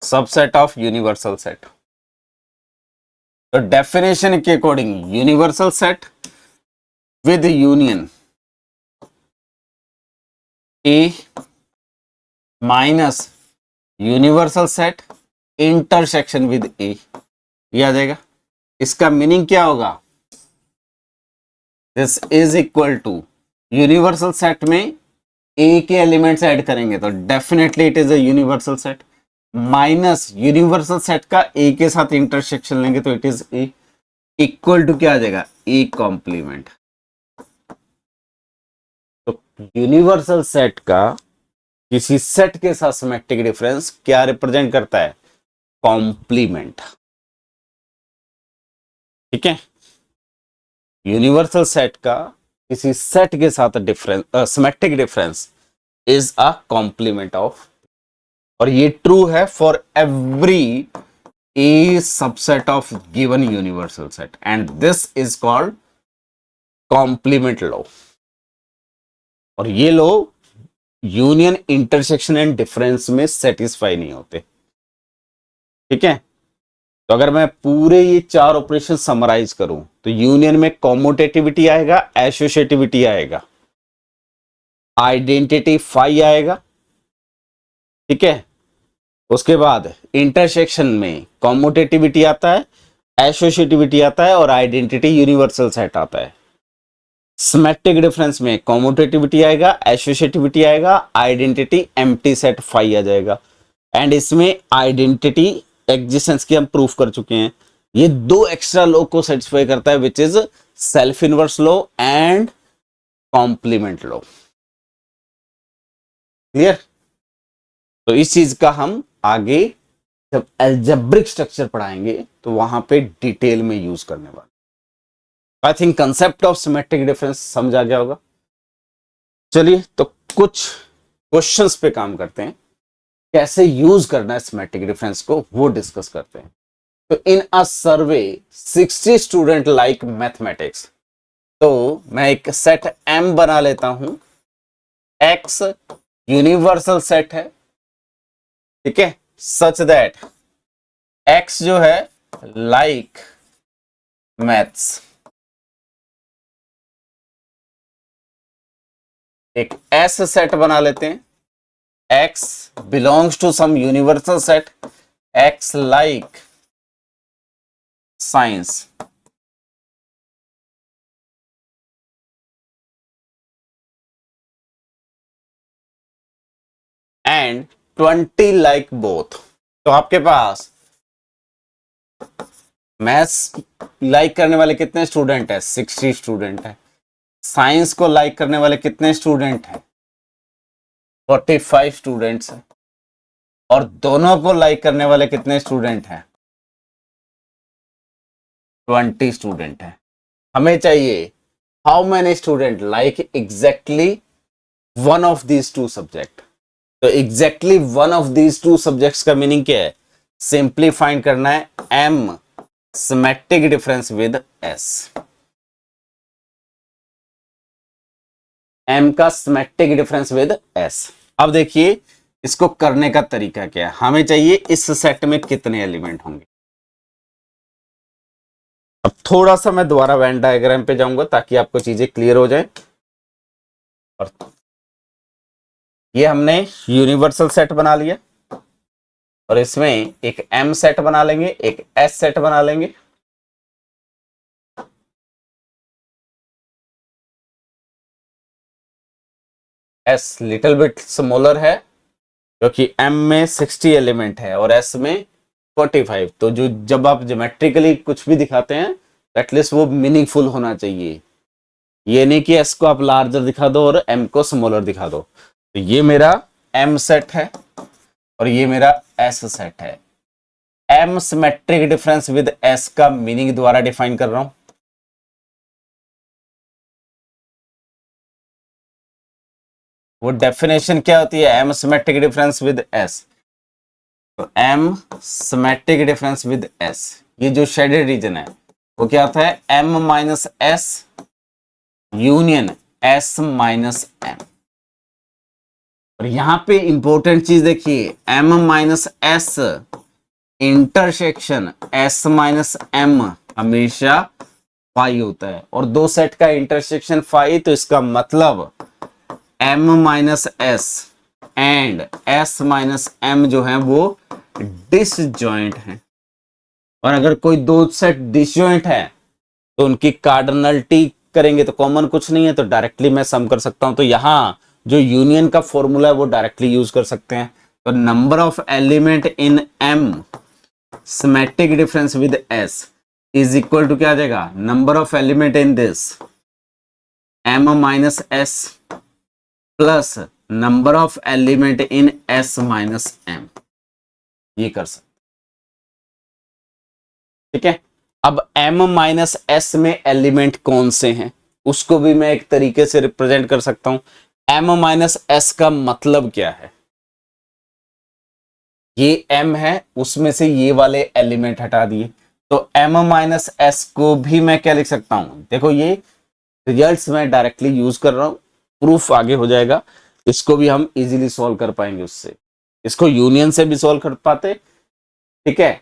Speaker 1: subset of universal set, तो डेफिनेशन के according universal set with union A minus universal set intersection with A, ये आ जाएगा। इसका मीनिंग क्या होगा? This is equal to universal set में ए के एलिमेंट्स ऐड करेंगे तो definitely it is a universal set, minus universal set का ए के साथ इंटरसेक्शन लेंगे तो it is A equal to क्या आ जाएगा? A complement. तो यूनिवर्सल सेट का किसी सेट के साथ सिमेट्रिक डिफरेंस क्या रिप्रेजेंट करता है? कॉम्प्लीमेंट। ठीक है? यूनिवर्सल सेट का किसी सेट के साथ difference symmetric difference is a complement of, और ये ट्रू है for every A subset of given universal set and this is called complement law. और ये law union intersection and difference में सेटिस्फाई नहीं होते। ठीक है? तो अगर मैं पूरे ये 4 ऑपरेशन समराइज करूं तो यूनियन में कॉम्यूटेटिविटी आएगा, एसोसिएटिविटी आएगा, आइडेंटिटी फाई आएगा। ठीक है? उसके बाद इंटरसेक्शन में कॉम्यूटेटिविटी आता है, एसोसिएटिविटी आता है और आइडेंटिटी यूनिवर्सल सेट आता है। सिमेट्रिक डिफरेंस में कॉम्यूटेटिविटी आएगा, एसोसिएटिविटी आएगा, आइडेंटिटी एम्प्टी सेट फाई आ जाएगा। एंड इसमें आइडेंटिटी एग्जिस्टेंस की हम प्रूफ कर चुके हैं। ये 2 एक्स्ट्रा लॉ को सेटिस्फाई करता है which is self inverse law and complement law. Clear? तो इस चीज का हम आगे जब अलजेब्रिक स्ट्रक्चर पढ़ाएंगे तो वहां पे डिटेल में यूज करने वाले। I think concept of symmetric difference समझ आ गया होगा। चलिए तो कुछ क्वेश्चंस पे काम करते हैं, कैसे यूज करना है सिमेट्रिक डिफरेंस को वो डिस्कस करते हैं। तो इन अ सर्वे 60 स्टूडेंट लाइक मैथमेटिक्स, तो मैं एक सेट M बना लेता हूं, X यूनिवर्सल सेट है। ठीक है? सच दैट X जो है लाइक मैथ्स। एक S सेट बना लेते हैं, X belongs to some universal set, X like science. And 20 like both. तो आपके पास मैथ्स लाइक करने वाले कितने स्टूडेंट है? 60 स्टूडेंट है। साइंस को लाइक करने वाले कितने स्टूडेंट हैं? 45 स्टूडेंट्स हैं। और दोनों को लाइक करने वाले कितने स्टूडेंट हैं? 20 स्टूडेंट हैं। हमें चाहिए how many student like exactly one of these two subject. तो exactly one of these two subjects का मीनिंग क्या है? सिंपली फाइंड करना है M symmetric difference with S. M का सिमेट्रिक डिफरेंस विद एस। अब देखिए इसको करने का तरीका क्या है। हमें चाहिए इस सेट में कितने एलिमेंट होंगे। अब थोड़ा सा मैं दोबारा वेन डायग्राम पे जाऊंगा ताकि आपको चीजें क्लियर हो जाए। और ये हमने यूनिवर्सल सेट बना लिया और इसमें एक एम सेट बना लेंगे, एक एस सेट बना लेंगे। एस लिटिल बिट स्मॉलर है क्योंकि एम में 60 एलिमेंट है और एस में 45। तो जो जब आप ज्योमेट्रिकली कुछ भी दिखाते हैं एटलीस्ट वो मीनिंगफुल होना चाहिए। ये नहीं कि एस को आप लार्जर दिखा दो और एम को स्मॉलर दिखा दो। तो ये मेरा एम सेट है और ये मेरा एस सेट है। M symmetric difference with S का मीनिंग द्वारा डिफाइन कर रहा हूं। वो डेफिनेशन क्या होती है M symmetric difference with S? तो M symmetric difference with S, ये जो शेडेड रीजन है वो क्या होता है? M minus S union S minus M. और यहां पे इंपॉर्टेंट चीज देखिए, M minus S intersection S minus M हमेशा फाई होता है और दो सेट का इंटरसेक्शन फाई। तो इसका मतलब M minus S and S minus M जो है वो डिसजॉइंट है। और अगर कोई दो सेट डिसजॉइंट है तो उनकी कार्डिनलिटी करेंगे तो कॉमन कुछ नहीं है, तो डायरेक्टली मैं सम कर सकता हूं। तो यहां जो यूनियन का फॉर्मूला है वो डायरेक्टली यूज कर सकते हैं। तो number of element in M symmetric difference with S is equal to क्या आ जाएगा? Number of element in this M minus S plus number of element in S minus M. ये कर सकते, ठीक है। अब m माइनस एस में एलिमेंट कौन से हैं उसको भी मैं एक तरीके से रिप्रेजेंट कर सकता हूं। m माइनस एस का मतलब क्या है? ये m है, उसमें से ये वाले एलिमेंट हटा दिए। तो m माइनस एस को भी मैं क्या लिख सकता हूं? देखो ये रिजल्ट्स मैं डायरेक्टली यूज कर रहा हूं, प्रूफ आगे हो जाएगा। इसको भी हम इजीली सॉल्व कर पाएंगे उससे। इसको यूनियन से भी सॉल्व कर पाते, ठीक है,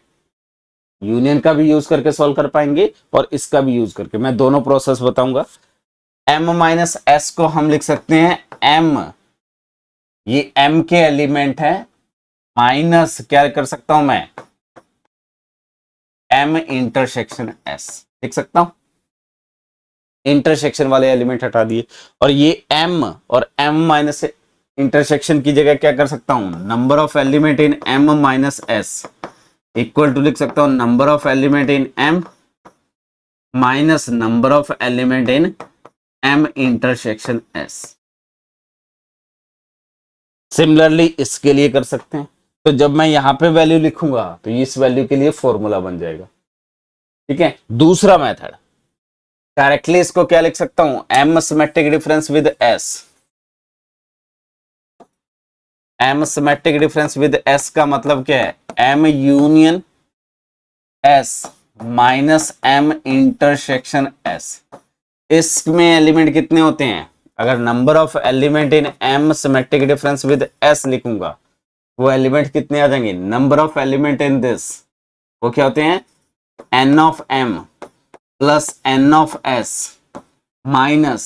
Speaker 1: यूनियन का भी यूज करके सॉल्व कर पाएंगे और इसका भी यूज करके। मैं दोनों प्रोसेस बताऊंगा। m माइनस एस को हम लिख सकते हैं m, ये m के एलिमेंट है, माइनस क्या कर सकता हूं मैं? m इंटरसेक्शन s लिख सकता हूं। इंटरसेक्शन वाले एलिमेंट हटा दिए और ये m और m माइनस इंटरसेक्शन की जगह क्या कर सकता हूं? Number of element in m minus S equal to लिख सकता हूं number of element in m minus number of element in m intersection s। Similarly इसके लिए कर सकते हैं। तो जब मैं यहां पे वैल्यू लिखूंगा तो इस वैल्यू के लिए फॉर्मूला बन जाएगा, ठीक है। दूसरा मेथड, डायरेक्टली इसको क्या लिख सकता हूं? m symmetric difference with s। m symmetric difference with s का मतलब क्या है? m union s minus m intersection s। इसमें एलिमेंट कितने होते हैं? अगर number of element in m symmetric difference with s लिखूंगा वो एलिमेंट कितने आ जाएंगे? Number of element in this वो क्या होते हैं? n of m plus n of s minus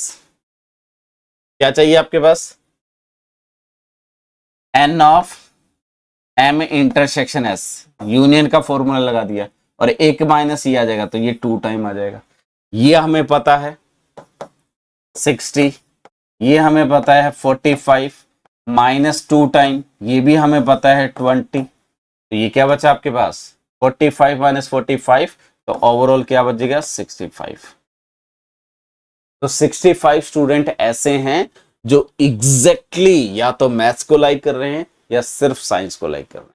Speaker 1: क्या चाहिए आपके पास? n of m intersection s। Union का फॉर्मूला लगा दिया और एक माइनस ये आ जाएगा तो ये 2 टाइम आ जाएगा। ये हमें पता है 60, ये हमें पता है 45 माइनस 2 टाइम ये भी हमें पता है 20। तो ये क्या बचा आपके पास? 45 माइनस 45, तो ओवरऑल क्या बचेगा? 65। तो 65 स्टूडेंट ऐसे हैं जो एग्जैक्टली या तो मैथ्स को लाइक कर रहे हैं या सिर्फ साइंस को लाइक कर रहे हैं।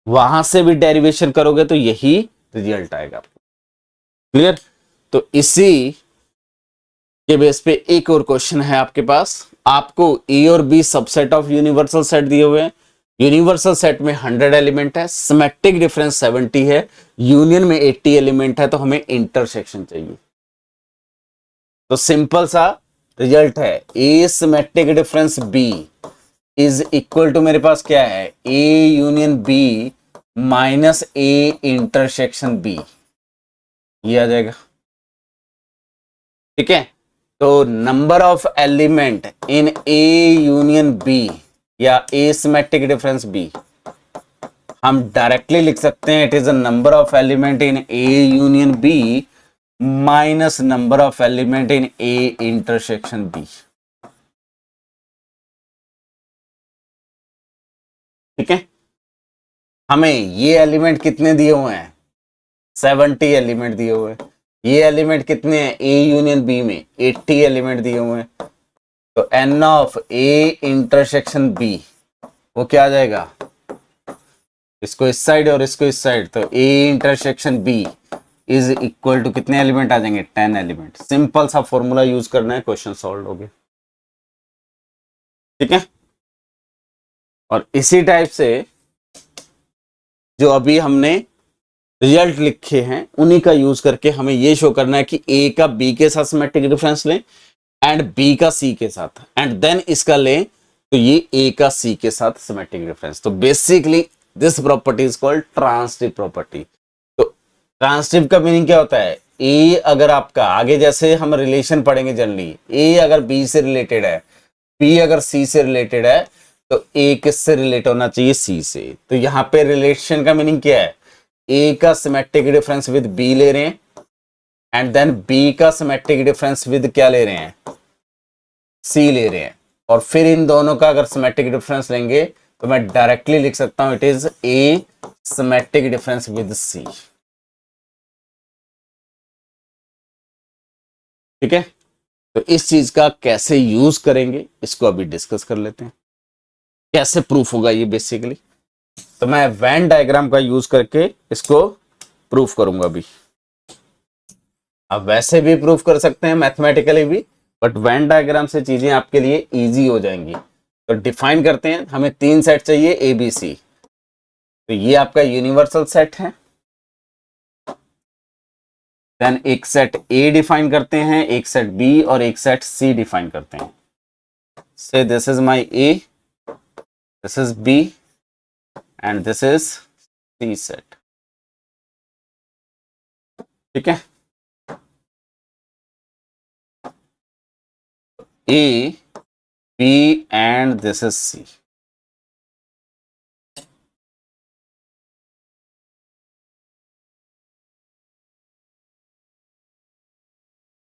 Speaker 1: वहां से भी डेरिवेशन करोगे तो यही रिजल्ट आएगा आपको। क्लियर? तो इसी के बेस पे एक और क्वेश्चन है आपके पास। आपको ए और B subset of universal set दिए हुए हैं। यूनिवर्सल सेट में 100 एलिमेंट है, सिमेट्रिक डिफरेंस 70 है, यूनियन में 80 एलिमेंट है, तो हमें इंटरसेक्शन चाहिए। तो सिंपल सा रिजल्ट है, A symmetric difference B is equal to, मेरे पास क्या है, A union B minus A intersection B, ये आ जाएगा। ठीक है, तो number of element in A union B या ए सिमेट्रिक डिफरेंस बी, हम डायरेक्टली लिख सकते हैं it is a number of element in A union B minus number of element in A intersection B. ठीक है, हमें ये एलिमेंट कितने दिए हुए हैं, 70 एलिमेंट दिए हुए हैं। ये एलिमेंट कितने हैं ए यूनियन बी में, 80 एलिमेंट दिए हुए हैं। तो n of A intersection B वो क्या आ जाएगा, इसको इस साइड और इसको इस साइड, तो A intersection B is equal to कितने एलिमेंट आ जाएंगे, 10 एलिमेंट। सिंपल सा फॉर्मूला यूज करना है, क्वेश्चन सॉल्व हो गया। ठीक है, और इसी टाइप से जो अभी हमने रिजल्ट लिखे हैं उन्हीं का यूज करके हमें ये शो करना है कि ए का बी के साथ सिमेट्रिक डिफरेंस लें एंड बी का सी के साथ, एंड देन इसका लें तो ये ए का सी के साथ सिमेट्रिक डिफरेंस। तो basically this property is called transitive property. तो ट्रांसिटिव का मीनिंग क्या होता है, ए अगर आपका आगे जैसे हम रिलेशन पढ़ेंगे जनरली, ए अगर बी से रिलेटेड है, बी अगर सी से रिलेटेड है, तो ए किससे रिलेट होना चाहिए, सी से। तो यहां पे रिलेशन का मीनिंग क्या है, ए का सिमेट्रिक डिफरेंस विद बी ले रहे हैं एंड देन बी का सिमेट्रिक डिफरेंस विद क्या ले रहे हैं, सी ले रहे हैं, और फिर इन दोनों का अगर सिमेट्रिक डिफरेंस लेंगे तो मैं डायरेक्टली लिख सकता हूं it is A symmetric difference with C. ठीक है, तो इस चीज का कैसे यूज करेंगे इसको अभी डिस्कस कर लेते हैं, कैसे प्रूफ होगा ये बेसिकली। तो मैं वेन डायग्राम का यूज करके इसको प्रूफ करूंगा अभी। आप वैसे भी प्रूफ कर सकते हैं मैथमेटिकली भी, बट वेन डायग्राम से चीजें आपके लिए इजी हो जाएंगी। तो डिफाइन करते हैं, हमें 3 सेट चाहिए ए बी सी। तो ये आपका यूनिवर्सल सेट है। देन एक सेट ए डिफाइन करते हैं, एक सेट बी और एक सेट सी डिफाइन करते हैं। Say this is my A, this is B and this is C set. ठीक है, A B and this is C.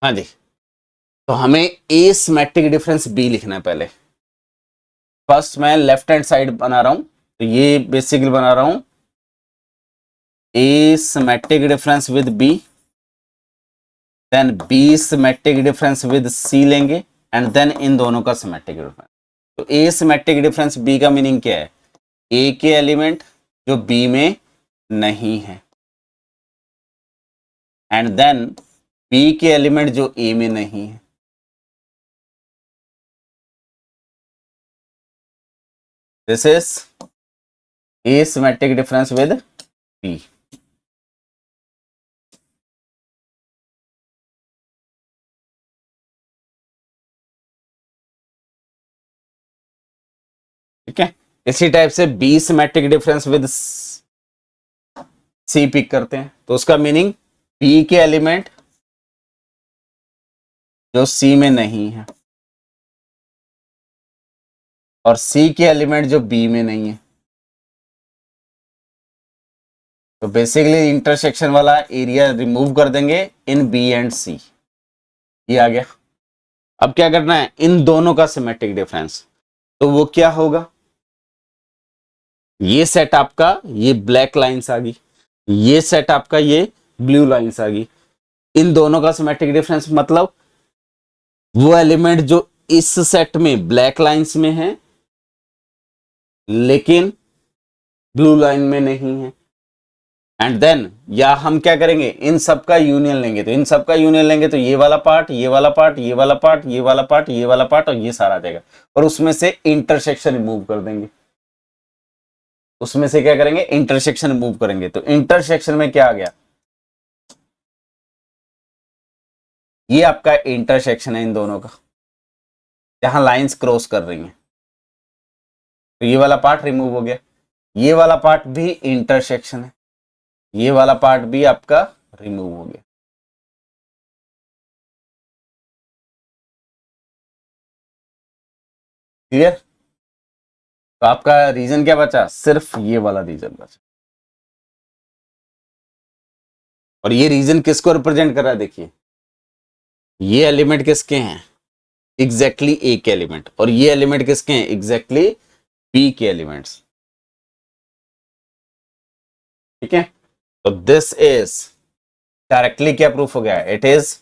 Speaker 1: हाँ जी, तो हमें ए सिमेट्रिक डिफरेंस बी लिखना है पहले। फर्स्ट मैं लेफ्ट हैंड साइड बना रहा हूं, तो ये बेसिकली बना रहा हूं A symmetric difference with B, then B symmetric difference with C लेंगे एंड देन इन दोनों का सिमेट्रिक डिफरेंस। तो ए सिमेट्रिक डिफरेंस बी का मीनिंग क्या है, ए के एलिमेंट जो बी में नहीं है एंड देन बी के एलिमेंट जो ए में नहीं है। This is A symmetric difference with B. ठीक है, इसी टाइप से B symmetric difference with C pick करते हैं, तो उसका मीनिंग बी के एलिमेंट जो सी में नहीं है और सी के एलिमेंट जो बी में नहीं है। तो बेसिकली इंटरसेक्शन वाला एरिया रिमूव कर देंगे इन बी एंड सी, ये आ गया। अब क्या करना है, इन दोनों का सिमेट्रिक डिफरेंस, तो वो क्या होगा, ये सेट आपका ये ब्लैक लाइंस आ गई, ये सेट आपका ये ब्लू लाइंस आ गई। इन दोनों का सिमेट्रिक डिफरेंस मतलब वो एलिमेंट जो इस सेट में ब्लैक लाइंस में है लेकिन ब्लू लाइन में नहीं है। एंड देन या हम क्या करेंगे, इन सब का यूनियन लेंगे, तो इन सब का यूनियन लेंगे तो ये वाला पार्ट, ये वाला पार्ट, ये वाला पार्ट, ये वाला पार्ट, ये वाला पार्ट और ये सारा आ जाएगा, और उसमें से इंटरसेक्शन रिमूव कर देंगे। उसमें से क्या करेंगे, इंटरसेक्शन रिमूव करेंगे। तो इंटरसेक्शन में क्या आ गया, ये आपका इंटरसेक्शन है इन दोनों का, जहां लाइंस क्रॉस कर रही हैं, तो ये वाला पार्ट रिमूव हो गया। ये वाला पार्ट भी इंटरसेक्शन है, ये वाला पार्ट भी आपका रिमूव हो गया। क्लियर? तो आपका रीजन क्या बचा, सिर्फ ये वाला रीजन बचा। और ये रीजन किसको रिप्रेजेंट कर रहा है, देखिए ये एलिमेंट किसके हैं, एग्जैक्टली ए के एलिमेंट, और ये एलिमेंट किसके हैं, एग्जैक्टली बी के एलिमेंट्स। ठीक है, तो दिस इज डायरेक्टली क्या प्रूफ हो गया, it is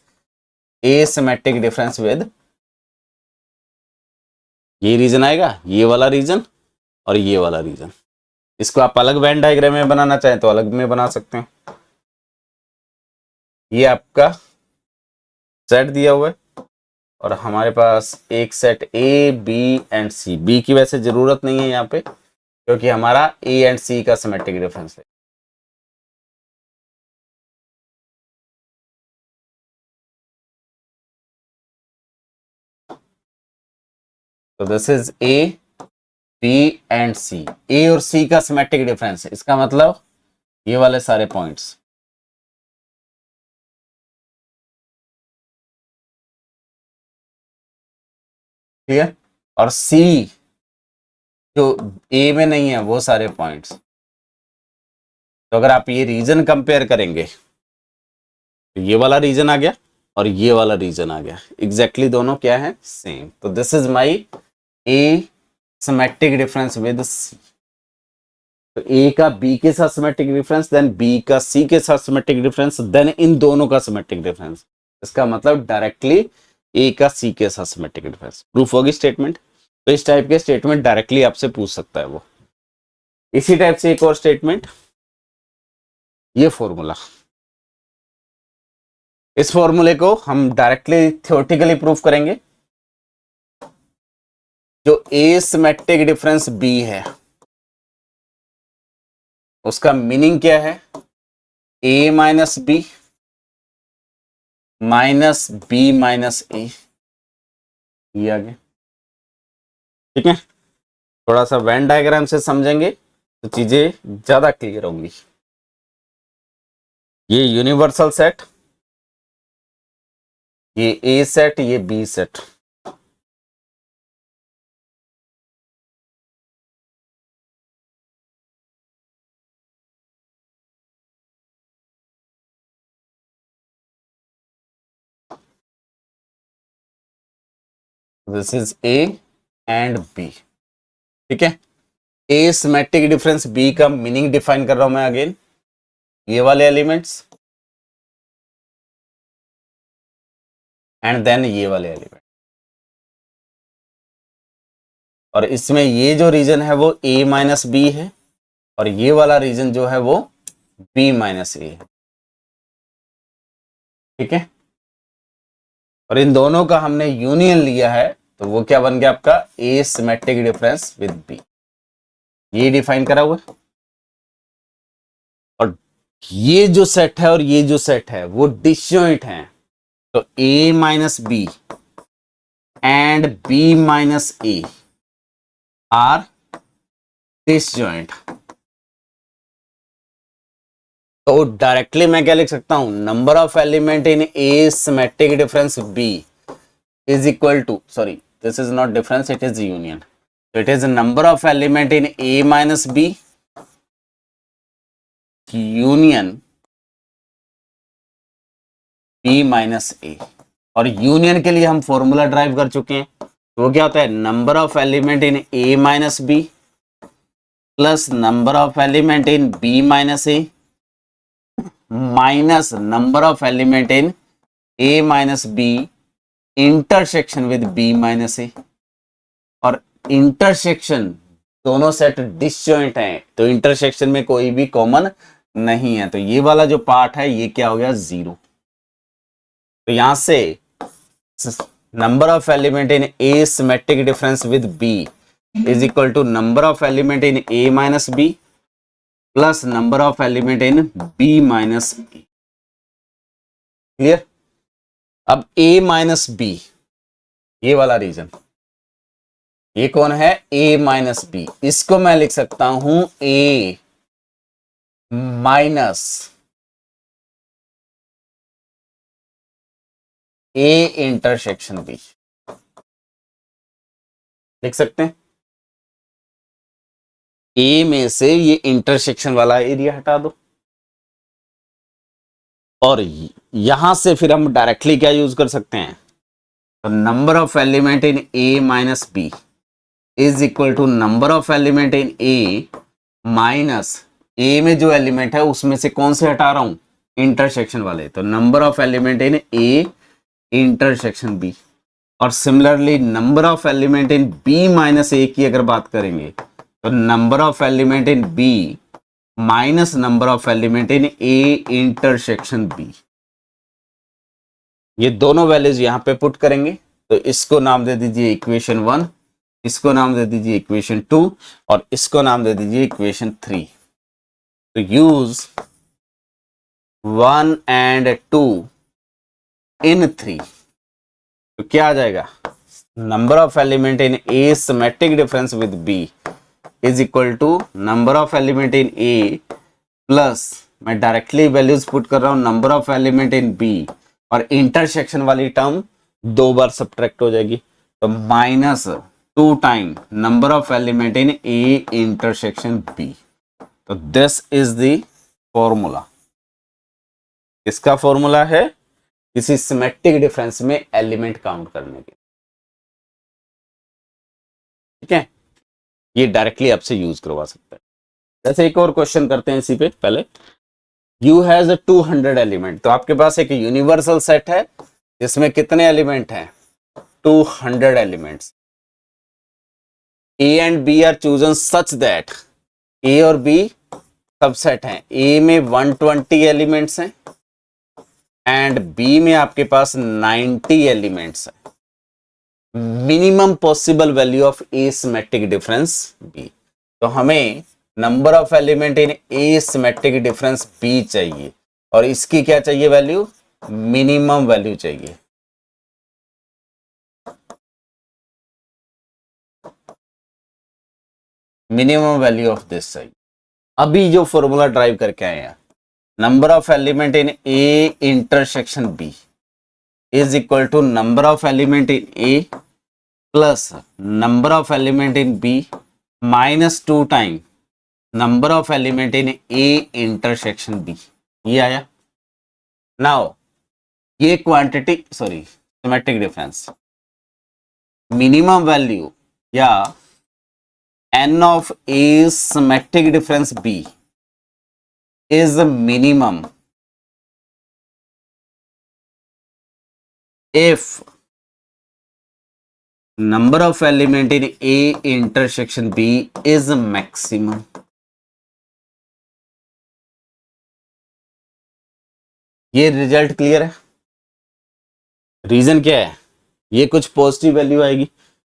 Speaker 1: asymmetric difference with, ये रीजन आएगा, ये वाला रीजन और ये वाला रीजन। इसको आप अलग वेन डायग्राम में बनाना चाहें तो अलग में बना सकते हैं। ये आपका सेट दिया हुआ है और हमारे पास एक set A B and C, B की वैसे जरूरत नहीं है यहाँ पे क्योंकि हमारा ए एंड सी का सिमेट्रिक डिफरेंस है। तो this is A B and C, A और सी का सिमेट्रिक डिफरेंस है, इसका मतलब ये वाले सारे पॉइंट्स। ठीक है, और सी जो ए में नहीं है वो सारे पॉइंट्स। तो अगर आप ये रीजन कंपेयर करेंगे तो ये वाला रीजन आ गया और ये वाला रीजन आ गया, एग्जैक्टली दोनों क्या है, सेम। तो this is my A symmetric difference with C. तो ए का बी के साथ सिमेट्रिक डिफरेंस, देन बी का सी के साथ सिमेट्रिक डिफरेंस, देन इन दोनों का सिमेट्रिक डिफरेंस। इसका मतलब डायरेक्टली ए का सी के साथ सिमेट्रिक डिफरेंस प्रूफ होगी स्टेटमेंट। तो इस टाइप के स्टेटमेंट डायरेक्टली आपसे पूछ सकता है वो। इसी टाइप से एक और स्टेटमेंट, ये फॉर्मूला, इस फॉर्मूले को हम डायरेक्टली थ्योरेटिकली प्रूफ करेंगे। जो ए सिमेट्रिक डिफरेंस बी है उसका मीनिंग क्या है, A minus B minus B minus A, ये आ गया। ठीक है, थोड़ा सा वेन डायग्राम से समझेंगे तो चीजें ज्यादा क्लियर होंगी। ये यूनिवर्सल सेट, ये ए सेट, ये B set. This is A and B. ठीक है, ए सिमेट्रिक डिफरेंस बी का मीनिंग डिफाइन कर रहा हूं मैं अगेन, ये वाले एलिमेंट्स एंड देन ये वाले एलिमेंट, और इसमें ये जो रीजन है वो ए माइनस बी है और ये वाला रीजन जो है वो बी माइनस ए है। ठीक है, और इन दोनों का हमने यूनियन लिया है तो वो क्या बन गया आपका, ए सिमेट्रिक डिफरेंस विद बी, ये डिफाइन करा हुआ है। और ये जो सेट है और ये जो सेट है वो डिसजॉइंट है, तो A minus B and B minus A are disjoint. तो डायरेक्टली मैं क्या लिख सकता हूं, number of element in A symmetric difference B is equal to, sorry this is not difference, it is union, so it is the number of element in a minus b union b minus a। और union के लिए हम formula drive कर चुके हैं, तो वो क्या होता है, number of element in a minus B plus number of element in b minus A minus number of element in a minus B intersection with b minus A. और इंटरसेक्शन दोनों सेट डिसजॉइंट हैं, तो intersection में कोई भी common नहीं है, तो ये वाला जो पार्ट है ये क्या हो गया, 0। तो यहां से number of element in A symmetric difference with B is equal to number of element in A minus B plus number of element in B minus A. Clear? अब ए माइनस बी, ये वाला reason, ये कौन है, a minus B, इसको मैं लिख सकता हूं a minus a intersection b, लिख सकते हैं। a में से ये इंटरसेक्शन वाला एरिया हटा दो, और यहां से फिर हम डायरेक्टली क्या यूज कर सकते हैं, तो number of element in a minus B is equal to number of element in a minus a में जो एलिमेंट है उसमें से कौन से हटा रहा हूं, इंटरसेक्शन वाले, तो number of element in a intersection b। और similarly number of element in b minus a की अगर बात करेंगे तो number of element in b minus number of element in a intersection b, ये दोनों वैल्यूज यहां पे पुट करेंगे, तो इसको नाम दे दीजिए इक्वेशन 1, इसको नाम दे दीजिए इक्वेशन 2 और इसको नाम दे दीजिए इक्वेशन 3। तो यूज 1 एंड 2 इन 3, तो क्या आ जाएगा, number of element in A symmetric difference with B is equal to number of element in A plus, मैं डायरेक्टली वैल्यूज पुट कर रहा हूं, number of element in B, और इंटरसेक्शन वाली टर्म 2 बार सब्ट्रैक्ट हो जाएगी, तो minus 2 time number of element in A intersection B. तो दिस इज द फॉर्मूला, इसका फॉर्मूला है किसी सिमेट्रिक डिफरेंस में एलिमेंट काउंट करने के, ठीक है, ये डायरेक्टली आपसे यूज करवा सकता है। जैसे एक और क्वेश्चन करते हैं इसी पे, पहले U हैज 200 एलिमेंट, तो आपके पास एक यूनिवर्सल सेट है जिसमें कितने एलिमेंट हैं, 200 elements. A and B are chosen such that A और B सबसेट हैं, A में 120 एलिमेंट्स हैं एंड B में आपके पास 90 एलिमेंट्स हैं। Minimum possible value of A symmetric difference B, तो हमें number of element in A symmetric difference B चाहिए, और इसकी क्या चाहिए वैल्यू, मिनिमम वैल्यू चाहिए। मिनिमम वैल्यू ऑफ दिस चाहिए। अभी जो फॉर्मूला ड्राइव करके आए हैं, number of element in A intersection B is equal to number of element in A plus number of element in B minus 2 time number of element in A intersection B, ये आया। Now ये quantity, sorry symmetric difference, minimum value या n of A symmetric difference b is minimum if number of element in A intersection B is maximum। ये result clear है। Reason क्या है, ये कुछ पॉजिटिव वैल्यू आएगी,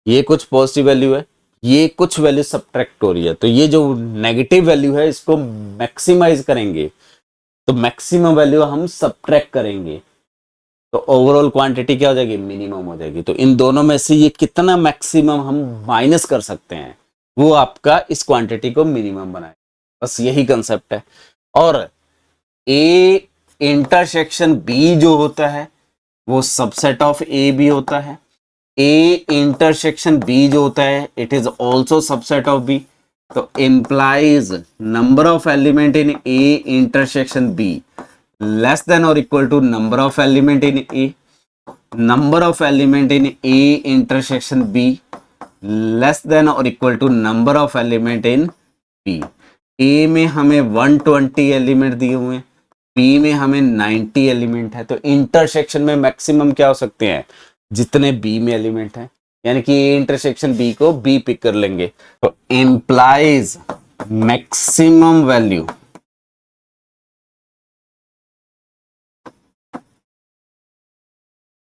Speaker 1: ये कुछ पॉजिटिव वैल्यू है, ये कुछ वैल्यू सब्ट्रैक्ट हो रही है, तो ये जो नेगेटिव वैल्यू है इसको मैक्सिमाइज करेंगे, तो मैक्सिमम वैल्यू हम सब्ट्रैक्ट करेंगे, तो ओवरऑल क्वांटिटी क्या हो जाएगी, मिनिमम हो जाएगी। तो इन दोनों में से ये कितना मैक्सिमम हम माइनस कर सकते हैं, वो आपका इस क्वांटिटी को मिनिमम बनाए, बस यही कंसेप्ट है। और ए इंटरसेक्शन बी जो होता है वो सबसेट ऑफ ए बी होता है, ए इंटरसेक्शन बी जो होता है it is also subset of B, तो implies number of element in A intersection B less than or equal to number of element in A, number of element in A intersection B less than or equal to number of element in B। A में हमें 120 element दिए हुए हैं, B में हमें 90 element है, तो intersection में मैक्सिमम क्या हो सकते हैं, जितने B में एलिमेंट हैं यानी कि ए इंटरसेक्शन बी को बी पिक कर लेंगे, तो implies maximum value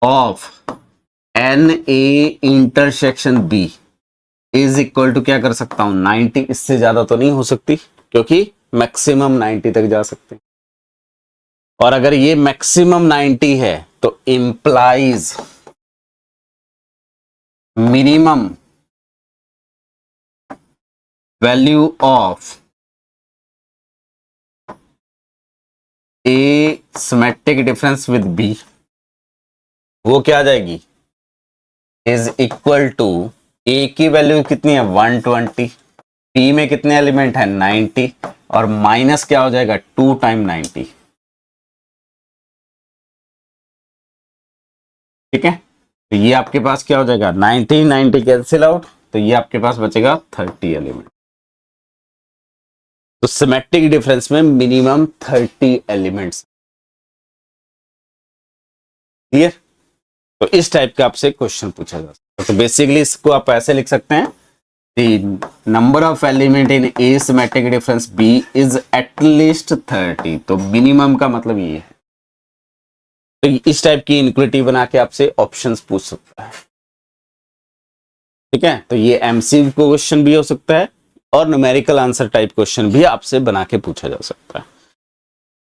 Speaker 1: of n A intersection B is equal to, क्या कर सकता हूं 90, इससे ज्यादा तो नहीं हो सकती क्योंकि मैक्सिमम 90 तक जा सकते हैं। और अगर ये मैक्सिमम 90 है तो implies minimum value of A symmetric difference with B, वो क्या आ जाएगी, इज इक्वल टू, ए की वैल्यू कितनी है 120, बी में कितने एलिमेंट है 90, और माइनस क्या हो जाएगा 2 टाइम 90। ठीक है, तो ये आपके पास क्या हो जाएगा 90 90 कैंसिल आउट, तो ये आपके पास बचेगा 30 एलिमेंट। तो सिमेट्रिक डिफरेंस में मिनिमम 30 एलिमेंट्स। क्लियर? तो इस टाइप का आपसे क्वेश्चन पूछा जा सकता है। तो बेसिकली इसको आप ऐसे लिख सकते हैं, the number of element in A symmetric difference B is at least 30। तो मिनिमम का मतलब ये है। तो इस टाइप की इनक्विटी बना के आपसे ऑप्शंस पूछ सकता है। ठीक है, तो ये एमसीक्यू क्वेश्चन भी हो सकता है और न्यूमेरिकल आंसर टाइप क्वेश्चन भी आपसे बना के पूछा जा सकता है।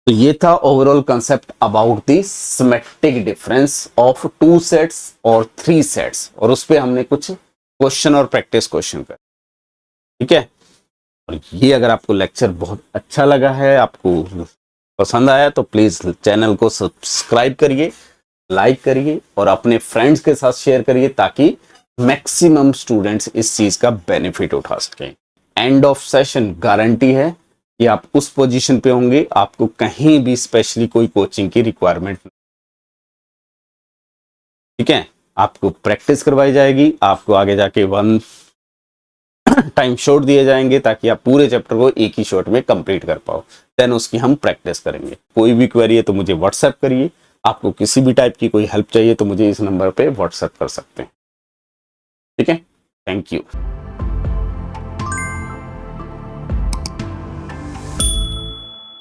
Speaker 1: तो ये था overall concept about the symmetric difference of 2 sets और 3 सेट्स, और उस पे हमने कुछ क्वेश्चन और प्रैक्टिस क्वेश्चन कर। ठीक है, और ये अगर आपको लेक्चर बहुत अच्छा लगा है, आपको पसंद आया, तो प्लीज चैनल को सब्सक्राइब करिए, लाइक करिए और अपने फ्रेंड्स के साथ शेयर करिए ताकि मैक्सिमम स्टूडेंट्स इस चीज का बेनिफिट उठा सकें। एंड ऑफ सेशन गारंटी है कि आप उस पोजीशन पे होंगे, आपको कहीं भी स्पेशली कोई कोचिंग की रिक्वायरमेंट नहीं। ठीक है, आपको प्रैक्टिस करवाई जाएगी, आपको आगे जाके 1 टाइम शॉट दिए जाएंगे ताकि आप पूरे चैप्टर को एक ही शॉट में कंप्लीट कर पाओ। देन उसकी हम प्रैक्टिस करेंगे। कोई भी क्वेरी है तो मुझे व्हाट्सएप करिए, आपको किसी भी टाइप की कोई हेल्प चाहिए तो मुझे इस नंबर पे व्हाट्सएप कर सकते हैं। ठीक है, थैंक यू।